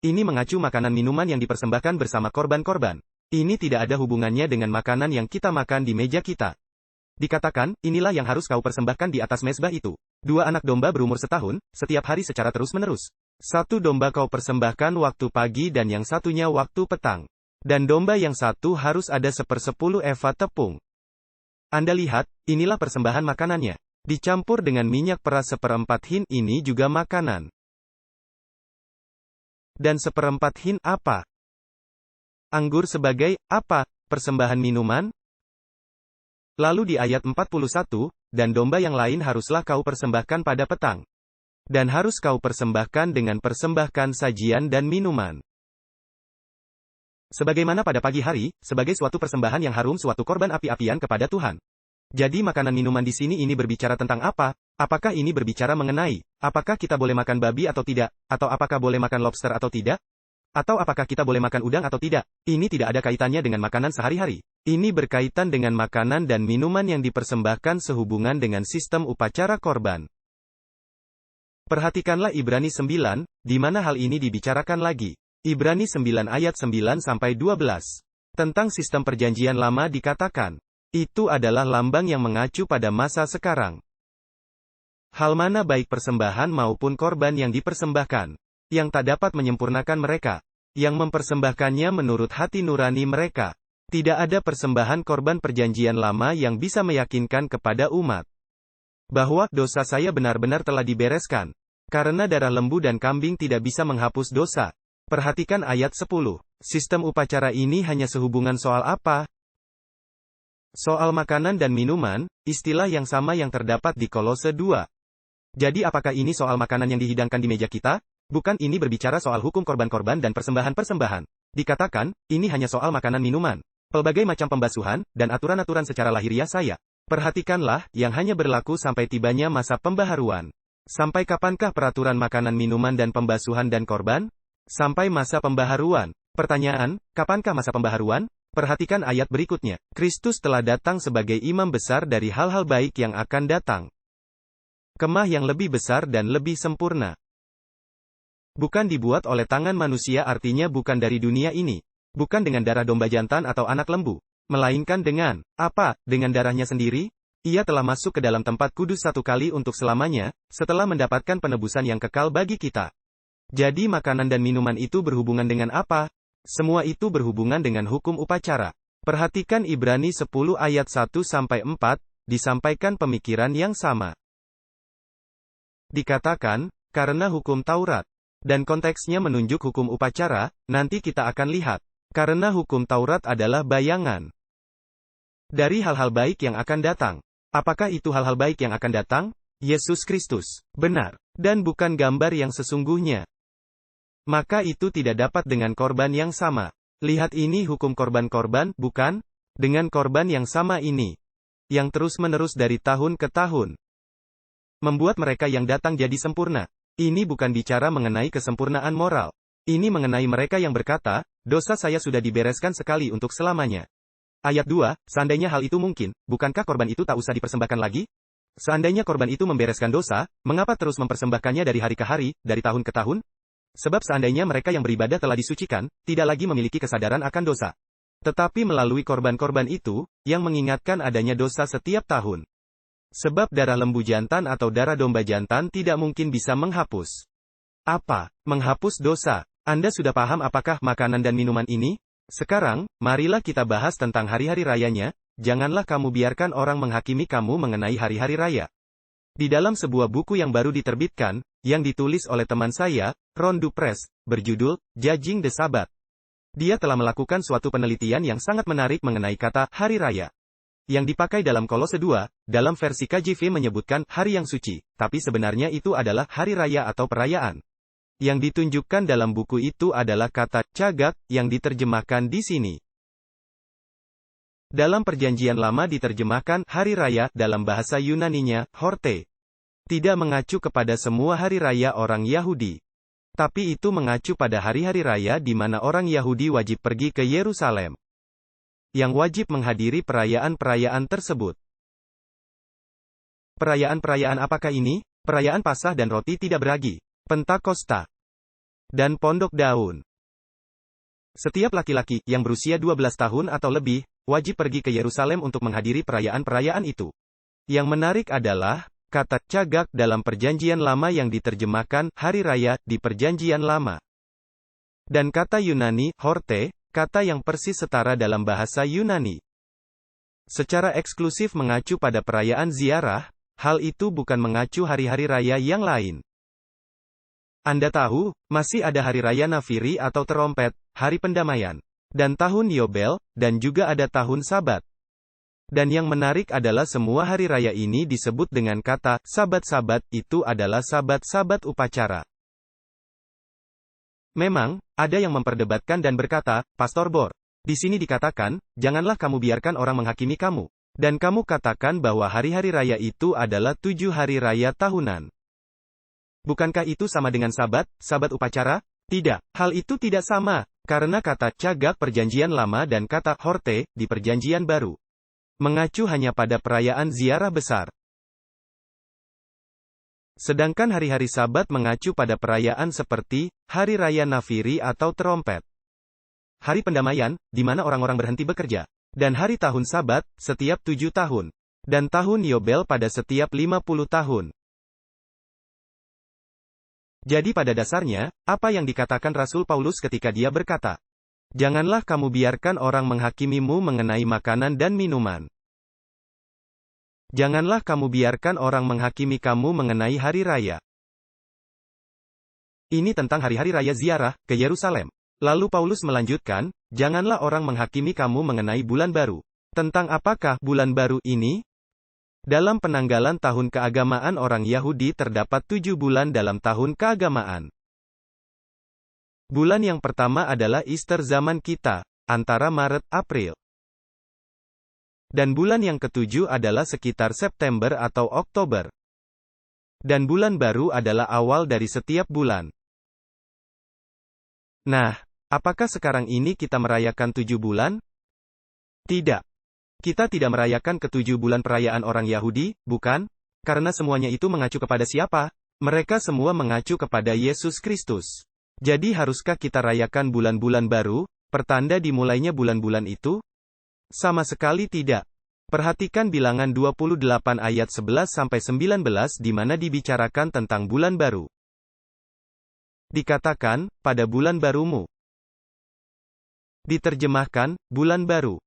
[SPEAKER 1] Ini mengacu makanan minuman yang dipersembahkan bersama korban-korban. Ini tidak ada hubungannya dengan makanan yang kita makan di meja kita. Dikatakan, inilah yang harus kau persembahkan di atas mezbah itu. 2 anak domba berumur setahun, setiap hari secara terus-menerus. 1 domba kau persembahkan waktu pagi dan yang satunya waktu petang. Dan domba yang satu harus ada 1/10 eva tepung. Anda lihat, inilah persembahan makanannya. Dicampur dengan minyak peras 1/4 hin, ini juga makanan. Dan 1/4 hin apa? Anggur sebagai, apa? Persembahan minuman? Lalu di ayat 41, dan domba yang lain haruslah kau persembahkan pada petang. Dan harus kau persembahkan dengan persembahkan sajian dan minuman. Sebagaimana pada pagi hari, sebagai suatu persembahan yang harum, suatu korban api-apian kepada Tuhan. Jadi makanan minuman di sini ini berbicara tentang apa? Apakah ini berbicara mengenai, apakah kita boleh makan babi atau tidak? Atau apakah boleh makan lobster atau tidak? Atau apakah kita boleh makan udang atau tidak? Ini tidak ada kaitannya dengan makanan sehari-hari. Ini berkaitan dengan makanan dan minuman yang dipersembahkan sehubungan dengan sistem upacara korban. Perhatikanlah Ibrani 9, di mana hal ini dibicarakan lagi. Ibrani 9 ayat 9-12. Tentang sistem perjanjian lama dikatakan, itu adalah lambang yang mengacu pada masa sekarang. Hal mana baik persembahan maupun korban yang dipersembahkan, yang tak dapat menyempurnakan mereka, yang mempersembahkannya menurut hati nurani mereka. Tidak ada persembahan korban perjanjian lama yang bisa meyakinkan kepada umat bahwa dosa saya benar-benar telah dibereskan. Karena darah lembu dan kambing tidak bisa menghapus dosa. Perhatikan ayat 10. Sistem upacara ini hanya sehubungan soal apa? Soal makanan dan minuman, istilah yang sama yang terdapat di Kolose 2. Jadi apakah ini soal makanan yang dihidangkan di meja kita? Bukan, ini berbicara soal hukum korban-korban dan persembahan-persembahan. Dikatakan, ini hanya soal makanan minuman, pelbagai macam pembasuhan, dan aturan-aturan secara lahiriah saya. Perhatikanlah, yang hanya berlaku sampai tibanya masa pembaharuan. Sampai kapankah peraturan makanan minuman dan pembasuhan dan korban? Sampai masa pembaharuan. Pertanyaan, kapankah masa pembaharuan? Perhatikan ayat berikutnya. Kristus telah datang sebagai imam besar dari hal-hal baik yang akan datang. Kemah yang lebih besar dan lebih sempurna. Bukan dibuat oleh tangan manusia, artinya bukan dari dunia ini. Bukan dengan darah domba jantan atau anak lembu. Melainkan dengan, apa? Dengan darahnya sendiri? Ia telah masuk ke dalam tempat kudus satu kali untuk selamanya, setelah mendapatkan penebusan yang kekal bagi kita. Jadi makanan dan minuman itu berhubungan dengan apa? Semua itu berhubungan dengan hukum upacara. Perhatikan Ibrani 10 ayat 1-4, disampaikan pemikiran yang sama. Dikatakan, karena hukum Taurat. Dan konteksnya menunjuk hukum upacara, nanti kita akan lihat. Karena hukum Taurat adalah bayangan dari hal-hal baik yang akan datang. Apakah itu hal-hal baik yang akan datang? Yesus Kristus. Benar. Dan bukan gambar yang sesungguhnya. Maka itu tidak dapat dengan korban yang sama. Lihat, ini hukum korban-korban, bukan? Dengan korban yang sama ini. Yang terus-menerus dari tahun ke tahun. Membuat mereka yang datang jadi sempurna. Ini bukan bicara mengenai kesempurnaan moral. Ini mengenai mereka yang berkata, dosa saya sudah dibereskan sekali untuk selamanya. Ayat 2, seandainya hal itu mungkin, bukankah korban itu tak usah dipersembahkan lagi? Seandainya korban itu membereskan dosa, mengapa terus mempersembahkannya dari hari ke hari, dari tahun ke tahun? Sebab seandainya mereka yang beribadah telah disucikan, tidak lagi memiliki kesadaran akan dosa. Tetapi melalui korban-korban itu, yang mengingatkan adanya dosa setiap tahun. Sebab darah lembu jantan atau darah domba jantan tidak mungkin bisa menghapus. Apa? Menghapus dosa. Anda sudah paham apakah makanan dan minuman ini? Sekarang, marilah kita bahas tentang hari-hari rayanya. Janganlah kamu biarkan orang menghakimi kamu mengenai hari-hari raya. Di dalam sebuah buku yang baru diterbitkan, yang ditulis oleh teman saya, Ron Dupress, berjudul, Judging the Sabbath. Dia telah melakukan suatu penelitian yang sangat menarik mengenai kata, hari raya. Yang dipakai dalam Kolose 2, dalam versi KJV menyebutkan, hari yang suci, tapi sebenarnya itu adalah hari raya atau perayaan. Yang ditunjukkan dalam buku itu adalah kata, cagak, yang diterjemahkan di sini. Dalam perjanjian lama diterjemahkan, hari raya, dalam bahasa Yunaninya, horte. Tidak mengacu kepada semua hari raya orang Yahudi. Tapi itu mengacu pada hari-hari raya di mana orang Yahudi wajib pergi ke Yerusalem. Yang wajib menghadiri perayaan-perayaan tersebut. Perayaan-perayaan apakah ini? Perayaan Paskah dan roti tidak beragi. Pentakosta. Dan pondok daun. Setiap laki-laki yang berusia 12 tahun atau lebih, wajib pergi ke Yerusalem untuk menghadiri perayaan-perayaan itu. Yang menarik adalah, kata cagak dalam perjanjian lama yang diterjemahkan hari raya di perjanjian lama. Dan kata Yunani, horte, kata yang persis setara dalam bahasa Yunani. Secara eksklusif mengacu pada perayaan ziarah, hal itu bukan mengacu hari-hari raya yang lain. Anda tahu, masih ada hari raya Nafiri atau terompet, hari pendamaian, dan tahun Yobel, dan juga ada tahun Sabat. Dan yang menarik adalah semua hari raya ini disebut dengan kata, Sabat-Sabat, itu adalah Sabat-Sabat upacara. Memang, ada yang memperdebatkan dan berkata, Pastor Bor, di sini dikatakan, janganlah kamu biarkan orang menghakimi kamu. Dan kamu katakan bahwa hari-hari raya itu adalah 7 hari raya tahunan. Bukankah itu sama dengan sabat upacara? Tidak, hal itu tidak sama, karena kata cagak perjanjian lama dan kata horte di perjanjian baru mengacu hanya pada perayaan ziarah besar. Sedangkan hari-hari sabat mengacu pada perayaan seperti hari raya Nafiri atau terompet, hari pendamaian, di mana orang-orang berhenti bekerja, dan hari tahun Sabat setiap 7 tahun, dan tahun Yobel pada setiap 50 tahun. Jadi pada dasarnya, apa yang dikatakan Rasul Paulus ketika dia berkata, janganlah kamu biarkan orang menghakimimu mengenai makanan dan minuman. Janganlah kamu biarkan orang menghakimi kamu mengenai hari raya. Ini tentang hari-hari raya ziarah ke Yerusalem. Lalu Paulus melanjutkan, janganlah orang menghakimi kamu mengenai bulan baru. Tentang apakah bulan baru ini? Dalam penanggalan tahun keagamaan orang Yahudi terdapat 7 bulan dalam tahun keagamaan. Bulan yang pertama adalah Easter zaman kita, antara Maret-April. Dan bulan yang ketujuh adalah sekitar September atau Oktober. Dan bulan baru adalah awal dari setiap bulan. Nah, apakah sekarang ini kita merayakan 7 bulan? Tidak. Kita tidak merayakan ke-7 bulan perayaan orang Yahudi, bukan? Karena semuanya itu mengacu kepada siapa? Mereka semua mengacu kepada Yesus Kristus. Jadi haruskah kita rayakan bulan-bulan baru, pertanda dimulainya bulan-bulan itu? Sama sekali tidak. Perhatikan bilangan 28 ayat 11-19 di mana dibicarakan tentang bulan baru. Dikatakan, pada bulan barumu. Diterjemahkan, bulan baru.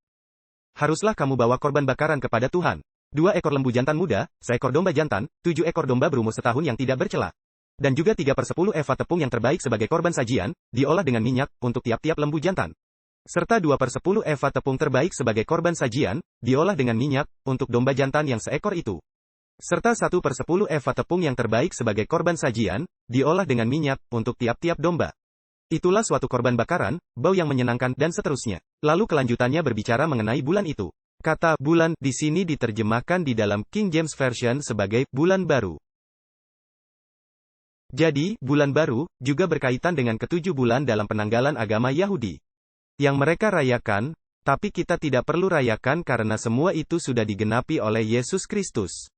[SPEAKER 1] Haruslah kamu bawa korban bakaran kepada Tuhan. 2 ekor lembu jantan muda, seekor domba jantan, 7 ekor domba berumur setahun yang tidak bercela. Dan juga 3/10 eva tepung yang terbaik sebagai korban sajian, diolah dengan minyak, untuk tiap-tiap lembu jantan. Serta 2/10 eva tepung terbaik sebagai korban sajian, diolah dengan minyak, untuk domba jantan yang seekor itu. Serta 1/10 eva tepung yang terbaik sebagai korban sajian, diolah dengan minyak, untuk tiap-tiap domba. Itulah suatu korban bakaran, bau yang menyenangkan, dan seterusnya. Lalu kelanjutannya berbicara mengenai bulan itu. Kata bulan di sini diterjemahkan di dalam King James Version sebagai bulan baru. Jadi, bulan baru juga berkaitan dengan ke-7 bulan dalam penanggalan agama Yahudi yang mereka rayakan, tapi kita tidak perlu rayakan karena semua itu sudah digenapi oleh Yesus Kristus.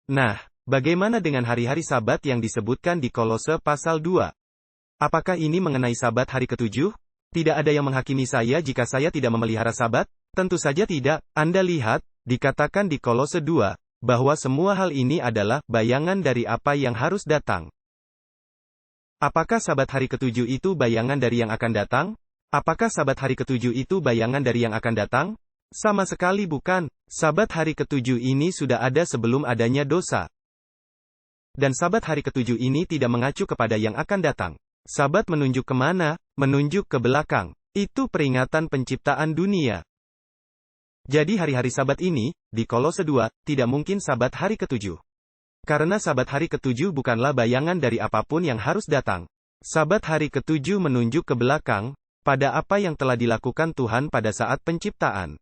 [SPEAKER 1] Nah, bagaimana dengan hari-hari Sabat yang disebutkan di Kolose pasal 2? Apakah ini mengenai Sabat hari ke-7? Tidak ada yang menghakimi saya jika saya tidak memelihara Sabat? Tentu saja tidak. Anda lihat, dikatakan di Kolose 2, bahwa semua hal ini adalah bayangan dari apa yang harus datang. Apakah Sabat hari ke-7 itu bayangan dari yang akan datang? Apakah Sabat hari ke-7 itu bayangan dari yang akan datang? Sama sekali bukan. Sabat hari ke-7 ini sudah ada sebelum adanya dosa. Dan Sabat hari ke-7 ini tidak mengacu kepada yang akan datang. Sabat menunjuk kemana? Menunjuk ke belakang. Itu peringatan penciptaan dunia. Jadi hari-hari Sabat ini, di Kolose 2, tidak mungkin Sabat hari ke-7. Karena Sabat hari ke-7 bukanlah bayangan dari apapun yang harus datang. Sabat hari ke-7 menunjuk ke belakang, pada apa yang telah dilakukan Tuhan pada saat penciptaan.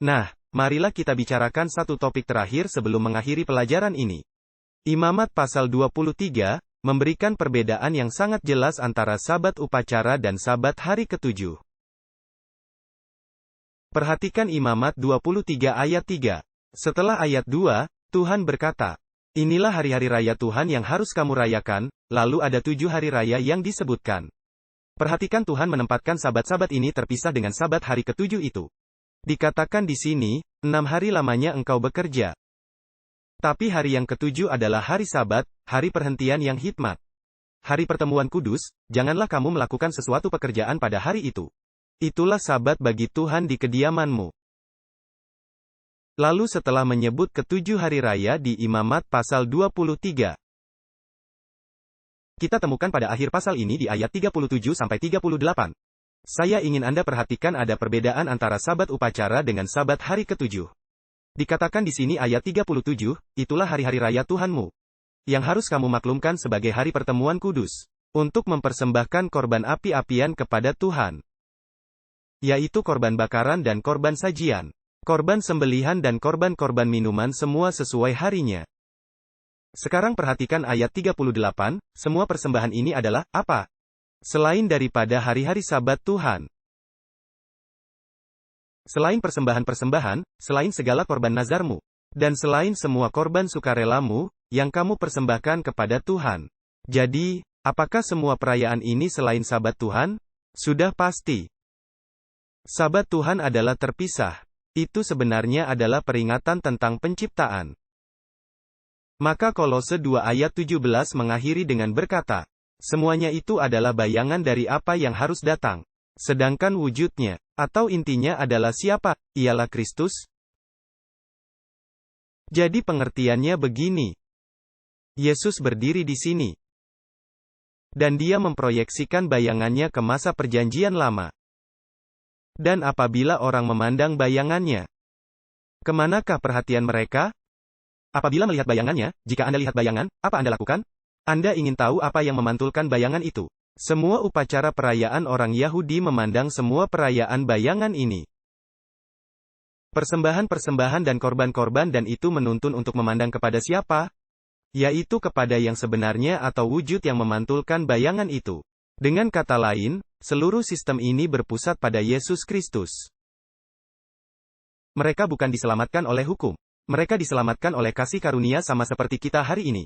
[SPEAKER 1] Nah, marilah kita bicarakan satu topik terakhir sebelum mengakhiri pelajaran ini. Imamat pasal 23, memberikan perbedaan yang sangat jelas antara Sabat upacara dan Sabat hari ke-7. Perhatikan Imamat 23 ayat 3. Setelah ayat 2, Tuhan berkata, inilah hari-hari raya Tuhan yang harus kamu rayakan, lalu ada 7 hari raya yang disebutkan. Perhatikan Tuhan menempatkan Sabat-Sabat ini terpisah dengan Sabat hari ke-7 itu. Dikatakan di sini, 6 hari lamanya engkau bekerja. Tapi hari yang ke-7 adalah hari Sabat, hari perhentian yang hikmat. Hari pertemuan kudus, janganlah kamu melakukan sesuatu pekerjaan pada hari itu. Itulah Sabat bagi Tuhan di kediamanmu. Lalu setelah menyebut ketujuh hari raya di Imamat pasal 23, kita temukan pada akhir pasal ini di ayat 37-38. Saya ingin Anda perhatikan ada perbedaan antara sabat upacara dengan sabat hari ketujuh. Dikatakan di sini ayat 37, itulah hari-hari raya Tuhanmu, yang harus kamu maklumkan sebagai hari pertemuan kudus, untuk mempersembahkan korban api-apian kepada Tuhan, yaitu korban bakaran dan korban sajian, korban sembelihan dan korban-korban minuman semua sesuai harinya. Sekarang perhatikan ayat 38, semua persembahan ini adalah, apa? Selain daripada hari-hari sabat Tuhan. Selain persembahan-persembahan, selain segala korban nazarmu, dan selain semua korban sukarelamu, yang kamu persembahkan kepada Tuhan. Jadi, apakah semua perayaan ini selain sabat Tuhan? Sudah pasti. Sabat Tuhan adalah terpisah. Itu sebenarnya adalah peringatan tentang penciptaan. Maka Kolose 2 ayat 17 mengakhiri dengan berkata, semuanya itu adalah bayangan dari apa yang harus datang. Sedangkan wujudnya, atau intinya adalah siapa? Ialah Kristus. Jadi pengertiannya begini. Yesus berdiri di sini. Dan dia memproyeksikan bayangannya ke masa perjanjian lama. Dan apabila orang memandang bayangannya, kemanakah perhatian mereka? Apabila melihat bayangannya, jika Anda lihat bayangan, apa Anda lakukan? Anda ingin tahu apa yang memantulkan bayangan itu. Semua upacara perayaan orang Yahudi memandang semua perayaan bayangan ini. Persembahan-persembahan dan korban-korban dan itu menuntun untuk memandang kepada siapa? Yaitu kepada yang sebenarnya atau wujud yang memantulkan bayangan itu. Dengan kata lain, seluruh sistem ini berpusat pada Yesus Kristus. Mereka bukan diselamatkan oleh hukum. Mereka diselamatkan oleh kasih karunia sama seperti kita hari ini.